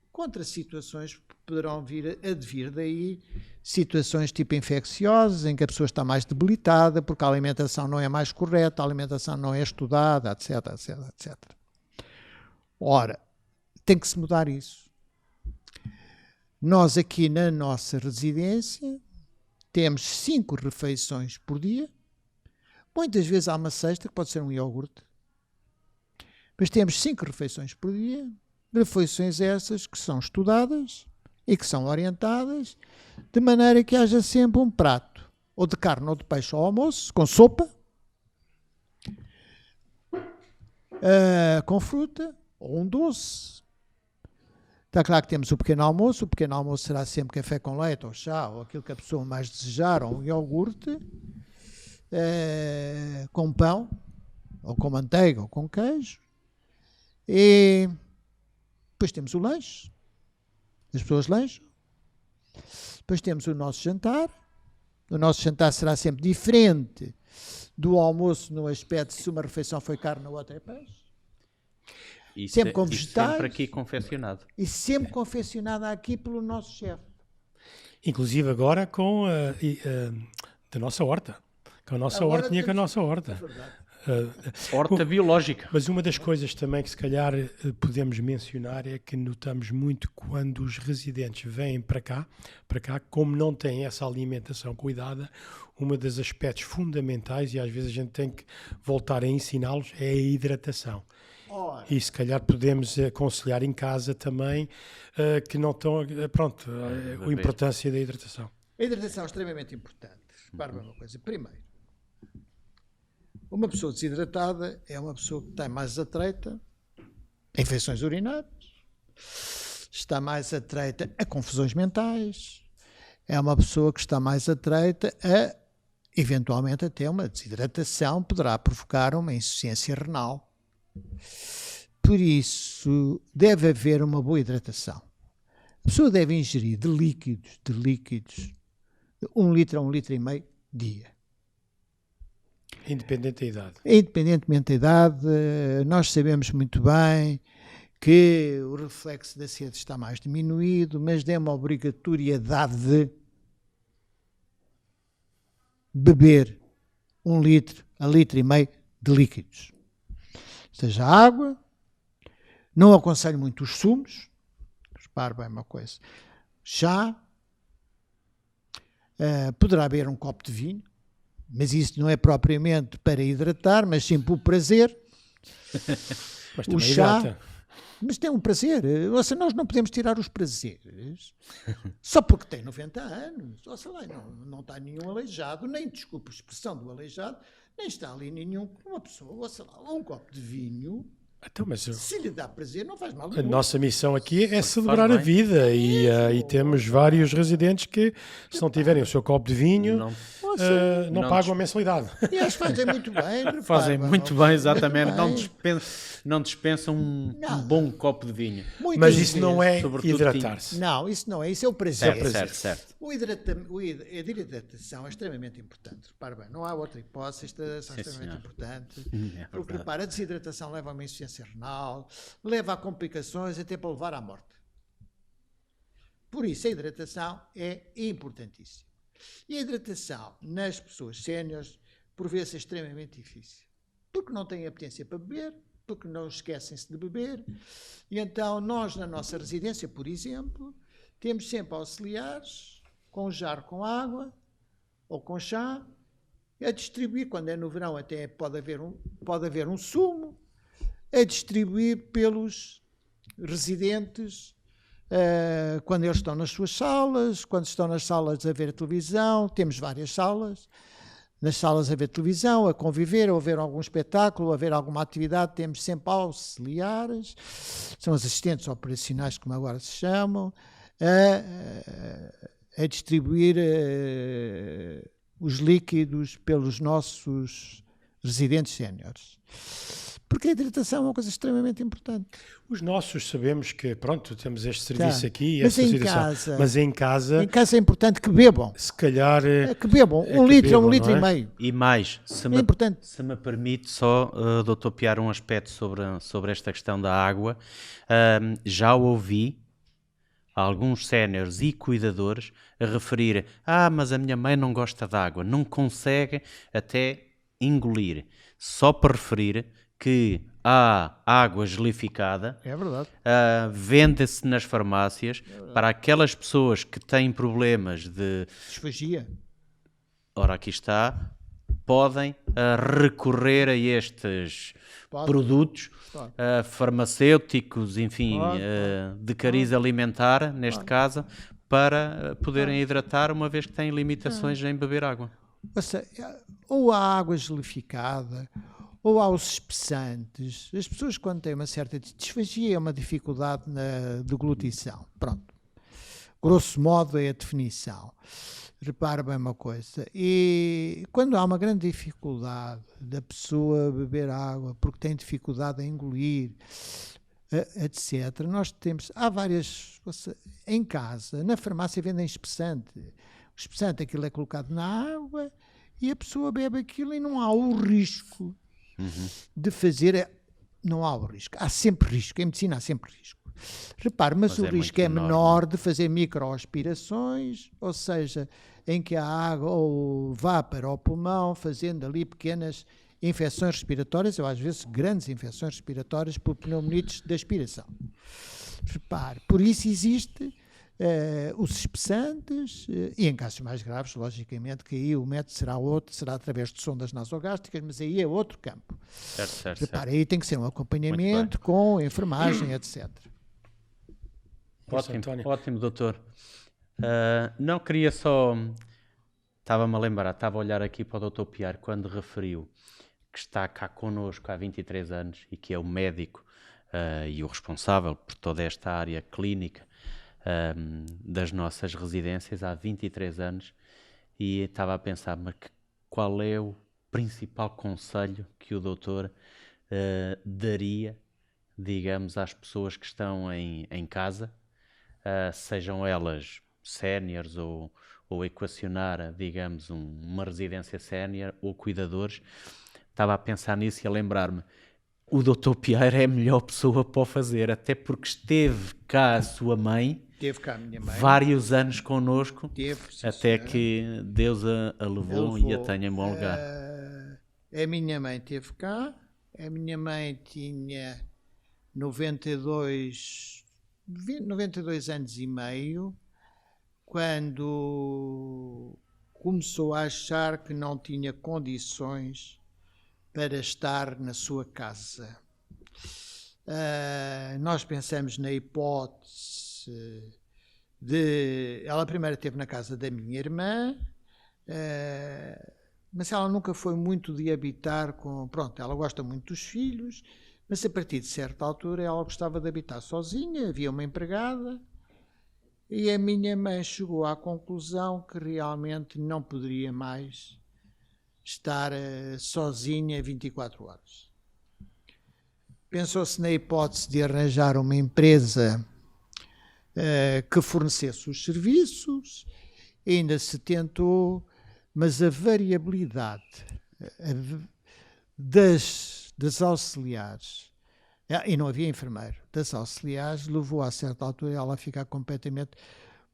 contra situações que poderão vir a devir daí, situações tipo infecciosas, em que a pessoa está mais debilitada porque a alimentação não é mais correta, a alimentação não é estudada, etc, etc, etc. Ora, tem que se mudar isso. Nós aqui na nossa residência temos 5 refeições por dia. Muitas vezes há uma sexta, que pode ser um iogurte. Mas temos 5 refeições por dia. Refeições essas que são estudadas e que são orientadas de maneira que haja sempre um prato, ou de carne ou de peixe ao almoço, com sopa, com fruta, ou um doce. Está claro que temos o pequeno almoço será sempre café com leite, ou chá, ou aquilo que a pessoa mais desejar, ou um iogurte, com pão, ou com manteiga, ou com queijo. E depois temos o lanche, as pessoas lancham. Depois temos o nosso jantar. O nosso jantar será sempre diferente do almoço no aspecto se uma refeição foi carne ou outra é peixe. E sempre com vegetais. Sempre aqui confeccionado. E sempre confeccionado aqui pelo nosso chefe. Inclusive agora com da nossa horta. Com a nossa hortinha, com a nossa horta. É verdade. Horta biológica. Mas uma das coisas também que se calhar podemos mencionar é que notamos muito quando os residentes vêm para cá, como não têm essa alimentação cuidada, um dos aspectos fundamentais, e às vezes a gente tem que voltar a ensiná-los, é a hidratação. E se calhar podemos aconselhar em casa também que não estão, a importância da hidratação. A hidratação é extremamente importante. Repara uma coisa. Primeiro, uma pessoa desidratada é uma pessoa que está mais atreita a infecções urinárias, está mais atreita a confusões mentais, é uma pessoa que está mais atreita a, eventualmente, até uma desidratação, poderá provocar uma insuficiência renal. Por isso, deve haver uma boa hidratação. A pessoa deve ingerir de líquidos, 1 litro a 1 litro e meio dia. Independente da idade. Independentemente da idade, nós sabemos muito bem que o reflexo da sede está mais diminuído, mas é uma obrigatoriedade de beber 1 litro a litro e meio de líquidos. Seja água, não aconselho muito os sumos, repare bem uma coisa, chá, poderá beber um copo de vinho, mas isso não é propriamente para hidratar, mas sim por prazer. Mas O também chá, hidrata. mas tem um prazer. Ou seja, nós não podemos tirar os prazeres só porque tem 90 anos. Ou sei lá, não está nenhum aleijado, nem, desculpe a expressão do aleijado, nem está ali nenhum, uma pessoa, ou sei lá, um copo de vinho, Então, mas se lhe dá prazer, não faz mal a nenhum. nossa missão aqui é celebrar a bem. vida e temos vários residentes que, se não tiverem o seu copo de vinho, Não- não não pagam a mensalidade. E eles fazem muito bem. repare, Fazem muito bem, exatamente. Muito bem. Não dispensam um bom copo de vinho. Muitas Mas isso não vezes. é Sobretudo hidratar-se. Não, isso não é, isso é o prazer. Certo. A hidratação é extremamente importante. Repare bem, não há outra hipótese, a hidratação é Sim, extremamente senhor. importante. É Porque, verdade. repare, a desidratação leva a uma insuficiência renal, leva a complicações, até para levar à morte. Por isso, a hidratação é importantíssima. E a hidratação nas pessoas séniores, por vezes, é extremamente difícil. Porque não têm apetência para beber, porque não esquecem-se de beber. E então, nós, na nossa residência, por exemplo, temos sempre auxiliares com um jarro com água ou com chá, a distribuir, quando é no verão até pode haver um sumo, a distribuir pelos residentes quando eles estão nas suas salas, quando estão nas salas a ver televisão, temos várias salas, nas salas a ver televisão, a conviver, a ver algum espetáculo, a ver alguma atividade, temos sempre auxiliares, são os assistentes operacionais, como agora se chamam, a distribuir os líquidos pelos nossos residentes séniores. Porque a hidratação é uma coisa extremamente importante. Os nossos sabemos que, pronto, temos este serviço Tá. aqui, Mas esta em situação. casa- Mas em casa, Em casa é importante que bebam. se calhar, Que bebam. É Um que litro a bebam, 1 litro não é? e meio. E mais, É importante. se me permite só, Dr. Piar, um aspecto sobre esta questão da água. Já ouvi alguns séniores e cuidadores a referir: mas a minha mãe não gosta de água, não consegue até engolir. Só para referir que há água gelificada, É verdade. vende-se nas farmácias para aquelas pessoas que têm problemas de... Disfagia. Ora, aqui está, podem recorrer a estes Pode. produtos Pode. farmacêuticos, enfim, Pode. de cariz alimentar, neste caso, para poderem hidratar, uma vez que têm limitações em beber água. Ou seja, ou há água gelificada, ou há os espessantes. As pessoas, quando têm uma certa disfagia, é uma dificuldade na deglutição. Pronto. Grosso modo é a definição. Repara bem uma coisa. E quando há uma grande dificuldade da pessoa beber água, porque tem dificuldade em engolir, etc., nós temos... Há várias... Em casa, na farmácia vendem espessante. O espessante, aquilo é colocado na água e a pessoa bebe aquilo e não há o risco de fazer... Não há o risco. Há sempre risco. Em medicina há sempre risco. Repare, mas o é risco muito é menor, menor de fazer microaspirações, ou seja, em que a água ou vá para o pulmão, fazendo ali pequenas infecções respiratórias, ou às vezes grandes infecções respiratórias por pneumonites de aspiração. Repare, por isso existe os espessantes, e em casos mais graves, logicamente, que aí o método será outro, será através de sondas nasogástricas, mas aí é outro campo. Certo. Repare, aí tem que ser um acompanhamento com enfermagem, etc. Força, António. Ótimo, doutor. Não queria só... Estava-me a lembrar, estava a olhar aqui para o doutor Piar quando referiu que está cá connosco há 23 anos e que é o médico e o responsável por toda esta área clínica das nossas residências há 23 anos, e estava a pensar, mas qual é o principal conselho que o doutor daria, digamos, às pessoas que estão em casa, sejam elas séniores ou equacionar, digamos, uma residência sénior ou cuidadores. Estava a pensar nisso e a lembrar-me, o Dr. Pierre é a melhor pessoa para o fazer, até porque esteve cá a sua mãe, Teve cá a minha mãe. vários anos connosco, Teve, sim, até senhora. que Deus a levou e a tenha em bom lugar. A minha mãe esteve cá. A minha mãe tinha 92 anos e meio, quando começou a achar que não tinha condições para estar na sua casa. Nós pensamos na hipótese de... Ela primeiro esteve na casa da minha irmã, mas ela nunca foi muito de habitar com... Pronto, ela gosta muito dos filhos, mas a partir de certa altura ela gostava de habitar sozinha, havia uma empregada, e a minha mãe chegou à conclusão que realmente não poderia mais estar sozinha 24 horas. Pensou-se na hipótese de arranjar uma empresa que fornecesse os serviços, ainda se tentou, mas a variabilidade das auxiliares, e não havia enfermeiro, das auxiliares, levou a certa altura ela a ficar completamente...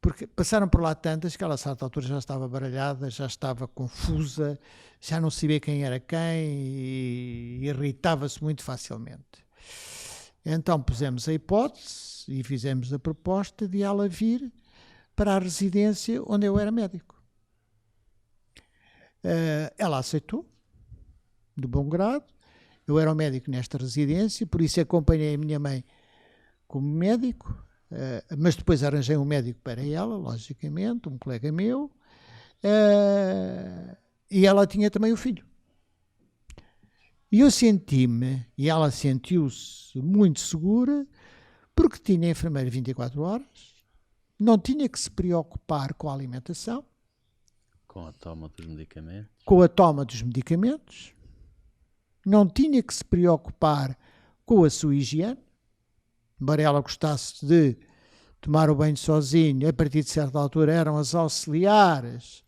Porque passaram por lá tantas que ela a certa altura já estava baralhada, já estava confusa, já não sabia quem era quem e irritava-se muito facilmente. Então pusemos a hipótese e fizemos a proposta de ela vir para a residência onde eu era médico. Ela aceitou, de bom grado. Eu era o médico nesta residência, por isso acompanhei a minha mãe como médico, mas depois arranjei um médico para ela, logicamente, um colega meu, e ela tinha também o filho. E eu senti-me, e ela sentiu-se muito segura, porque tinha enfermeira 24 horas, não tinha que se preocupar com a alimentação, Com a toma dos medicamentos. com a toma dos medicamentos, não tinha que se preocupar com a sua higiene, embora ela gostasse de tomar o banho sozinho, a partir de certa altura eram as auxiliares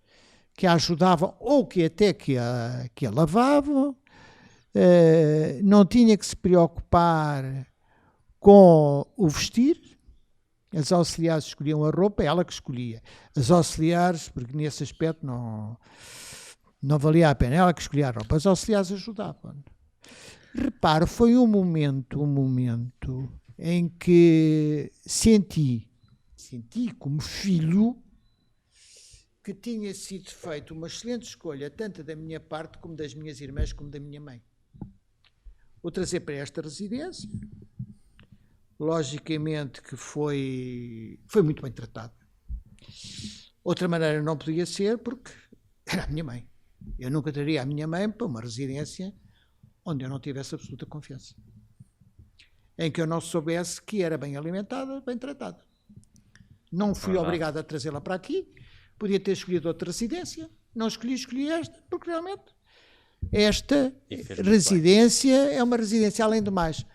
que a ajudavam ou que até que a lavavam, não tinha que se preocupar com o vestir, as auxiliares escolhiam a roupa, ela que escolhia. As auxiliares, porque nesse aspecto não valia a pena, ela que escolhia a roupa, as auxiliares ajudavam. Reparo, foi um momento em que senti como filho que tinha sido feita uma excelente escolha, tanto da minha parte como das minhas irmãs, como da minha mãe. O trazer para esta residência, logicamente que foi muito bem tratado. Outra maneira não podia ser, porque era a minha mãe. Eu nunca traria a minha mãe para uma residência onde eu não tivesse absoluta confiança, em que eu não soubesse que era bem alimentada, bem tratada. Não fui obrigado a trazê-la para aqui, podia ter escolhido outra residência, não escolhi esta, porque realmente esta residência é uma residência, além do mais,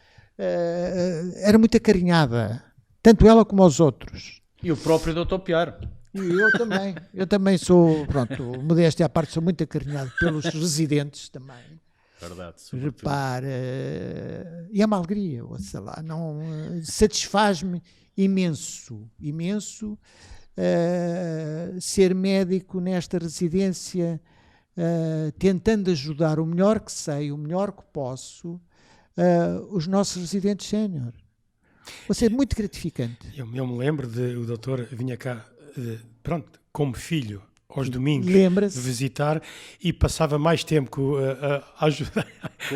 era muito acarinhada, tanto ela como os outros. E o próprio Dr. Pierre. E eu também sou, pronto, modéstia à parte, sou muito acarinhado pelos residentes também. Verdade. Repara, e é uma alegria, sei lá, não, satisfaz-me imenso ser médico nesta residência, tentando ajudar o melhor que sei, o melhor que posso, os nossos residentes sénior. Ou seja, muito gratificante. Eu me lembro o doutor vinha cá, pronto, como filho, aos domingos, visitar, e passava mais tempo a ajudar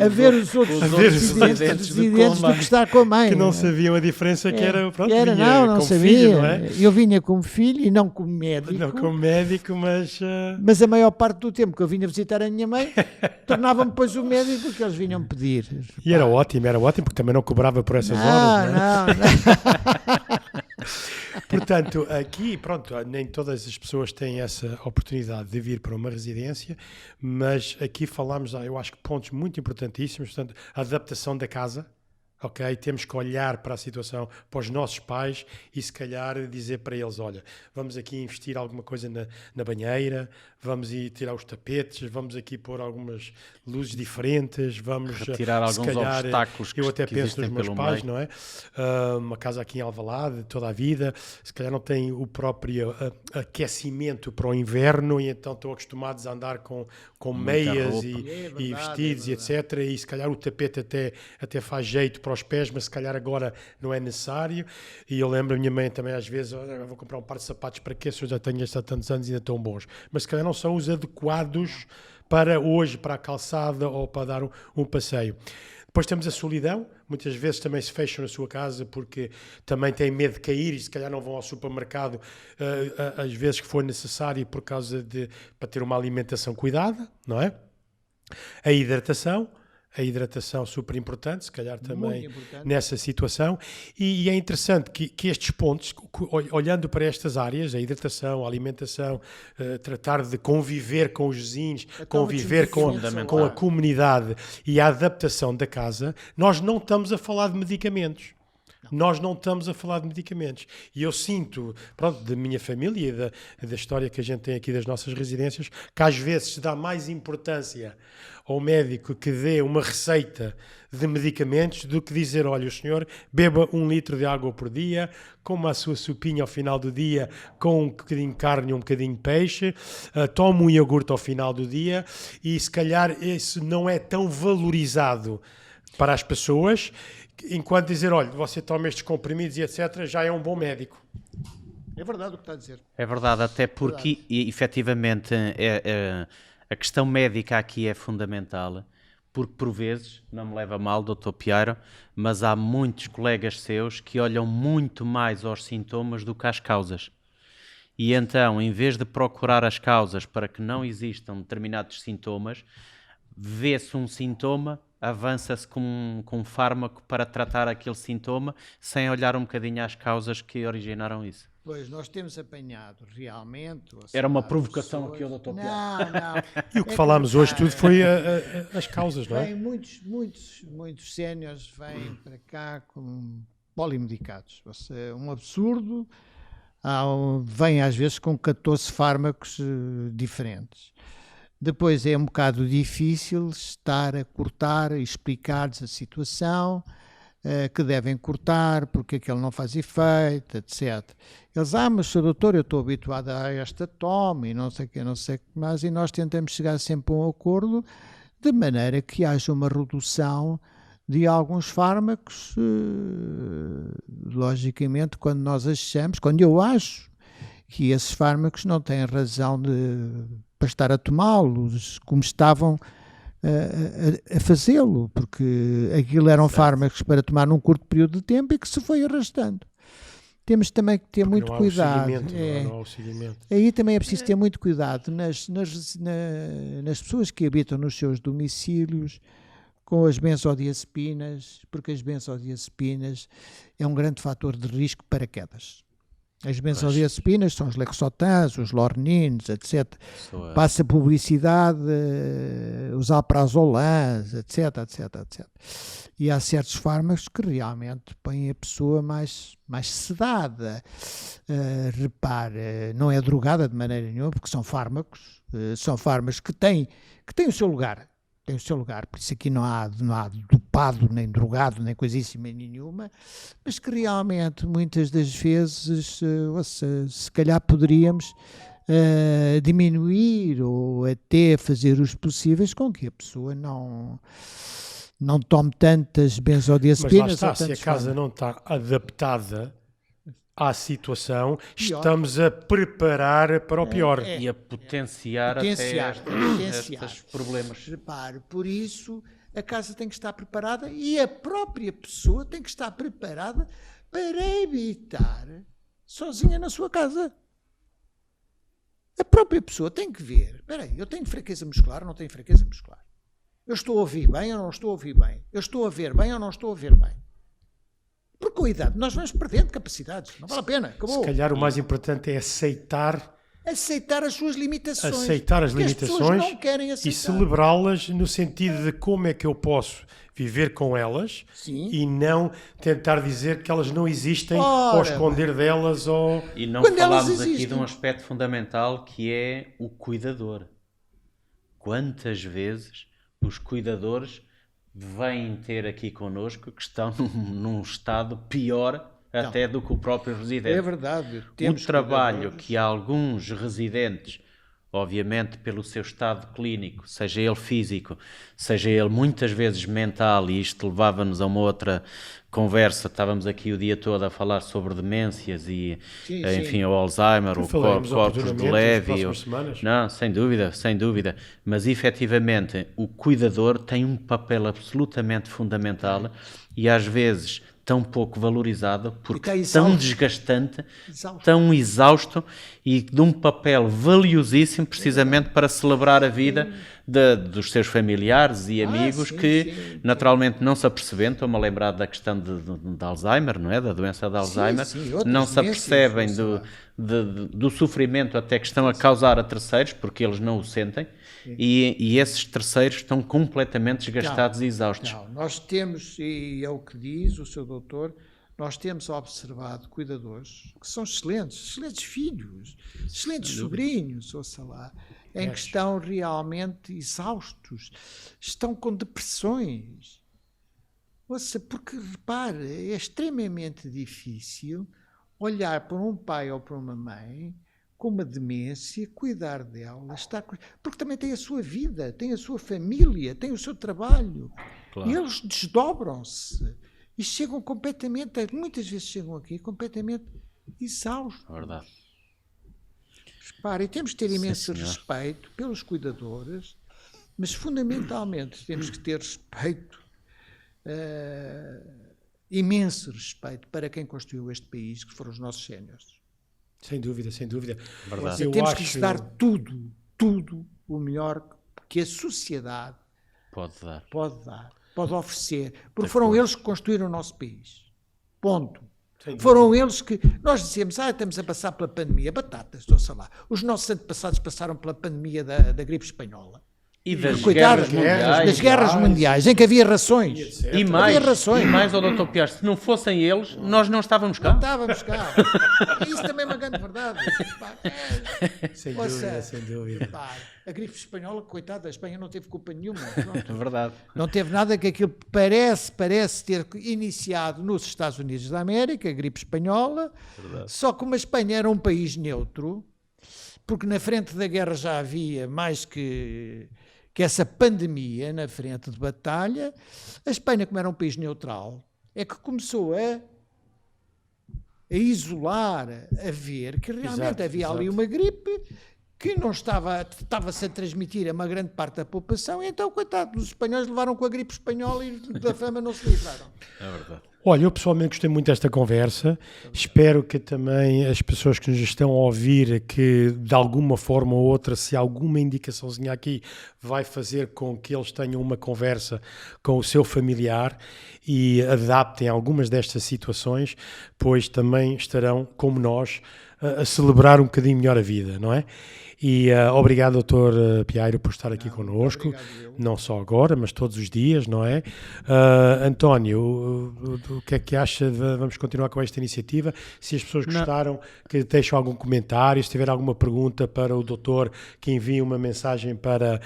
a ver os outros residentes do que estar com a mãe. Que não sabiam a diferença que era, pronto, não sabia. Filho, não é? Eu vinha como filho e não como médico. Não como médico, mas... Mas a maior parte do tempo que eu vinha visitar a minha mãe, tornava-me depois o médico que eles vinham pedir. E era ótimo, porque também não cobrava por essas horas. Não. Portanto, aqui, pronto, nem todas as pessoas têm essa oportunidade de vir para uma residência, mas aqui falamos, eu acho que pontos muito importantíssimos, portanto, a adaptação da casa. Ok, temos que olhar para a situação, para os nossos pais e se calhar dizer para eles, olha, vamos aqui investir alguma coisa na banheira, vamos ir tirar os tapetes, vamos aqui pôr algumas luzes diferentes, vamos retirar alguns obstáculos eu até que penso nos meus pais, meio. não é? Uma casa aqui em Alvalade, toda a vida, se calhar não tem o próprio aquecimento para o inverno e então estão acostumados a andar com meias e vestidos e etc. E se calhar o tapete até faz jeito para os pés, mas se calhar agora não é necessário. E eu lembro a minha mãe também às vezes, eu vou comprar um par de sapatos para quê? Se eu já tenho estes há tantos anos e ainda estão bons. Mas se calhar não são os adequados para hoje, para a calçada ou para dar um passeio. Depois temos a solidão, muitas vezes também se fecham na sua casa porque também têm medo de cair e se calhar não vão ao supermercado às vezes que for necessário para ter uma alimentação cuidada, não é? A hidratação super importante, se calhar também nessa situação. E é interessante que estes pontos, olhando para estas áreas, a hidratação, a alimentação, tratar de conviver com os vizinhos, conviver com a comunidade e a adaptação da casa, nós não estamos a falar de medicamentos. Nós não estamos a falar de medicamentos. E eu sinto, pronto, da minha família e da história que a gente tem aqui das nossas residências, que às vezes se dá mais importância ao médico que dê uma receita de medicamentos do que dizer, olha, o senhor beba 1 litro de água por dia, coma a sua sopinha ao final do dia com um bocadinho de carne e um bocadinho de peixe, tome um iogurte ao final do dia e se calhar isso não é tão valorizado para as pessoas, enquanto dizer, olha, você toma estes comprimidos e etc, já é um bom médico. É verdade o que está a dizer. É verdade, até porque efetivamente a questão médica aqui é fundamental, porque por vezes, não me leva a mal, Dr. Piero, mas há muitos colegas seus que olham muito mais aos sintomas do que às causas. E então, em vez de procurar as causas para que não existam determinados sintomas, vê-se um sintoma, avança-se com um fármaco para tratar aquele sintoma, sem olhar um bocadinho às causas que originaram isso. Pois, nós temos apanhado realmente... Era uma provocação aqui ao Dr. Piero. Não. E o que falámos hoje tudo foi as causas, não é? Vêm muitos séniores vêm para cá com polimedicados. Um absurdo. Vêm às vezes com 14 fármacos diferentes. Depois é um bocado difícil estar a cortar e explicar-lhes a situação, que devem cortar, porque aquele não faz efeito, etc. Eles, mas Sr. Doutor, eu estou habituado a esta toma e não sei o que mais, e nós tentamos chegar sempre a um acordo de maneira que haja uma redução de alguns fármacos, logicamente, quando eu acho que esses fármacos não têm razão para estar a tomá-los como estavam a fazê-lo, porque aquilo eram fármacos para tomar num curto período de tempo e que se foi arrastando. Temos também que ter muito cuidado. Não há o seguimento. Aí também é preciso ter muito cuidado nas pessoas que habitam nos seus domicílios com as benzodiazepinas, porque as benzodiazepinas é um grande fator de risco para quedas. As benzodiazepinas são os Lexotans, os Lornins, etc. Passa publicidade, os alprazolans, etc. E há certos fármacos que realmente põem a pessoa mais sedada. Repare, não é drogada de maneira nenhuma, porque são fármacos que têm o seu lugar. Tem o seu lugar, por isso aqui não há dopado, nem drogado, nem coisíssima nenhuma, mas que realmente muitas das vezes, se calhar poderíamos diminuir ou até fazer os possíveis com que a pessoa não tome tantas benzodiazepinas. Mas lá está, se a casa não está adaptada à situação, estamos a preparar para o pior. E a potenciar até estes problemas. Repare, por isso a casa tem que estar preparada e a própria pessoa tem que estar preparada para evitar sozinha na sua casa. A própria pessoa tem que ver, espera aí, eu tenho fraqueza muscular ou não tenho fraqueza muscular? Eu estou a ouvir bem ou não estou a ouvir bem? Eu estou a ver bem ou não estou a ver bem? Porque com a idade nós vamos perdendo capacidades, não vale a pena, acabou. Se calhar o mais importante é aceitar Aceitar as suas limitações. Aceitar as Porque pessoas limitações não querem aceitar. e celebrá-las no sentido de como é que eu posso viver com elas. Sim. E não tentar dizer que elas não existem Ora, ou esconder delas ou... E não Quando elas falámos aqui de existem. um aspecto fundamental que é o cuidador. Quantas vezes os cuidadores vêm ter aqui connosco que estão num estado pior até do que o próprio residente. É verdade. O trabalho que alguns residentes, obviamente pelo seu estado clínico, seja ele físico, seja ele muitas vezes mental, e isto levava-nos a uma outra conversa, estávamos aqui o dia todo a falar sobre demências e, enfim, o Alzheimer, o corpus de Levy. Não, sem dúvida, mas efetivamente o cuidador tem um papel absolutamente fundamental e às vezes tão pouco valorizado, porque tão desgastante, tão exausto e de um papel valiosíssimo precisamente para celebrar a vida dos seus familiares e amigos que naturalmente não se apercebem, estou-me a lembrar da questão de Alzheimer, não é? Da doença de Alzheimer, não se apercebem do sofrimento até que estão a causar a terceiros, porque eles não o sentem, e esses terceiros estão completamente desgastados e exaustos. Não, nós temos, e é o que diz o seu doutor, nós temos observado cuidadores que são excelentes filhos, excelentes sobrinhos, ouça lá, em que estão realmente exaustos, estão com depressões. Ouça, porque, repare, é extremamente difícil olhar para um pai ou para uma mãe com uma demência, cuidar dela, porque também tem a sua vida, tem a sua família, tem o seu trabalho. Claro. E eles desdobram-se e chegam completamente, muitas vezes chegam aqui completamente exaustos. Verdade. Repare, temos que ter imenso respeito pelos cuidadores, mas fundamentalmente temos que ter respeito, imenso respeito para quem construiu este país, que foram os nossos séniores. Sem dúvida. Verdade. Temos que lhes dar tudo o melhor que a sociedade pode oferecer. Porque foram eles que construíram o nosso país. Ponto. Foram eles que... Nós dizemos, estamos a passar pela pandemia. Batatas, estou-se lá. Os nossos antepassados passaram pela pandemia da gripe espanhola. E das guerras mundiais, em que havia rações. E mais, ó Dr. Piar, se não fossem eles, nós não estávamos cá. Não estávamos cá. Isso também é uma grande verdade. Sem dúvida. A gripe espanhola, coitada, a Espanha não teve culpa nenhuma. É verdade. Não teve nada, que aquilo parece ter iniciado nos Estados Unidos da América, a gripe espanhola. Verdade. Só que como a Espanha era um país neutro, porque na frente da guerra já havia mais que essa pandemia na frente de batalha, a Espanha, como era um país neutral, é que começou a isolar, a ver que realmente havia ali uma gripe que não estava-se a transmitir a uma grande parte da população, e então, coitados, os espanhóis levaram com a gripe espanhola e da fama não se livraram. É verdade. Olha, eu pessoalmente gostei muito desta conversa. Espero que também as pessoas que nos estão a ouvir, que de alguma forma ou outra, se alguma indicaçãozinha aqui vai fazer com que eles tenham uma conversa com o seu familiar e adaptem algumas destas situações, pois também estarão, como nós, a celebrar um bocadinho melhor a vida, não é? E obrigado, Dr. Piairo, por estar aqui connosco, não só agora, mas todos os dias, não é? António, o que é que acha? Vamos continuar com esta iniciativa? Se as pessoas gostaram, que deixem algum comentário, se tiver alguma pergunta para o doutor, que envie uma mensagem para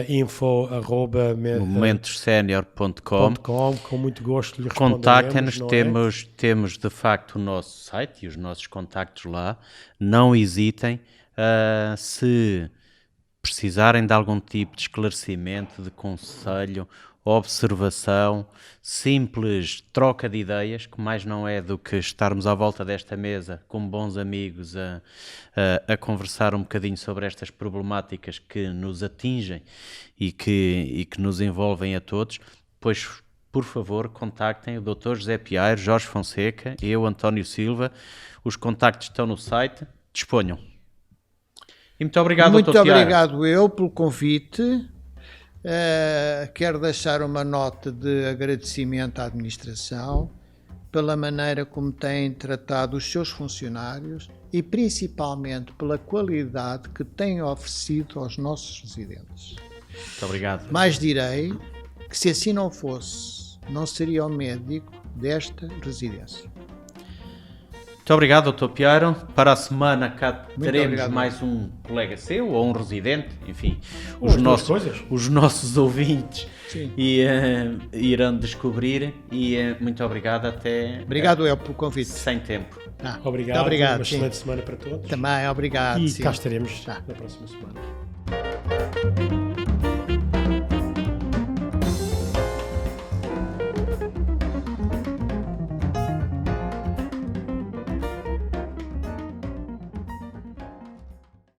info@momentosenior.com, com muito gosto lhe responderemos. Contactem-nos, temos de facto o nosso site e os nossos contactos lá, não hesitem. Se precisarem de algum tipo de esclarecimento, de conselho, observação, simples troca de ideias, que mais não é do que estarmos à volta desta mesa como bons amigos a conversar um bocadinho sobre estas problemáticas que nos atingem e que nos envolvem a todos, pois por favor contactem o Dr. José Piairo, Jorge Fonseca, eu, António Silva, os contactos estão no site, disponham. E muito obrigado, Muito Dr. obrigado eu pelo convite. Quero deixar uma nota de agradecimento à administração pela maneira como têm tratado os seus funcionários e principalmente pela qualidade que têm oferecido aos nossos residentes. Muito obrigado. Mais direi que se assim não fosse, não seria o médico desta residência. Muito obrigado, Dr. Piero. Para a semana cá teremos obrigado. mais um colega seu ou um residente, enfim, Ou as duas coisas. os nossos ouvintes Sim. irão descobrir. E muito obrigado, até Obrigado eu pelo convite. sem tempo. Obrigado. Muito obrigado. Uma Sim. excelente semana para todos. Também, obrigado. E sim. cá estaremos Tá. na próxima semana.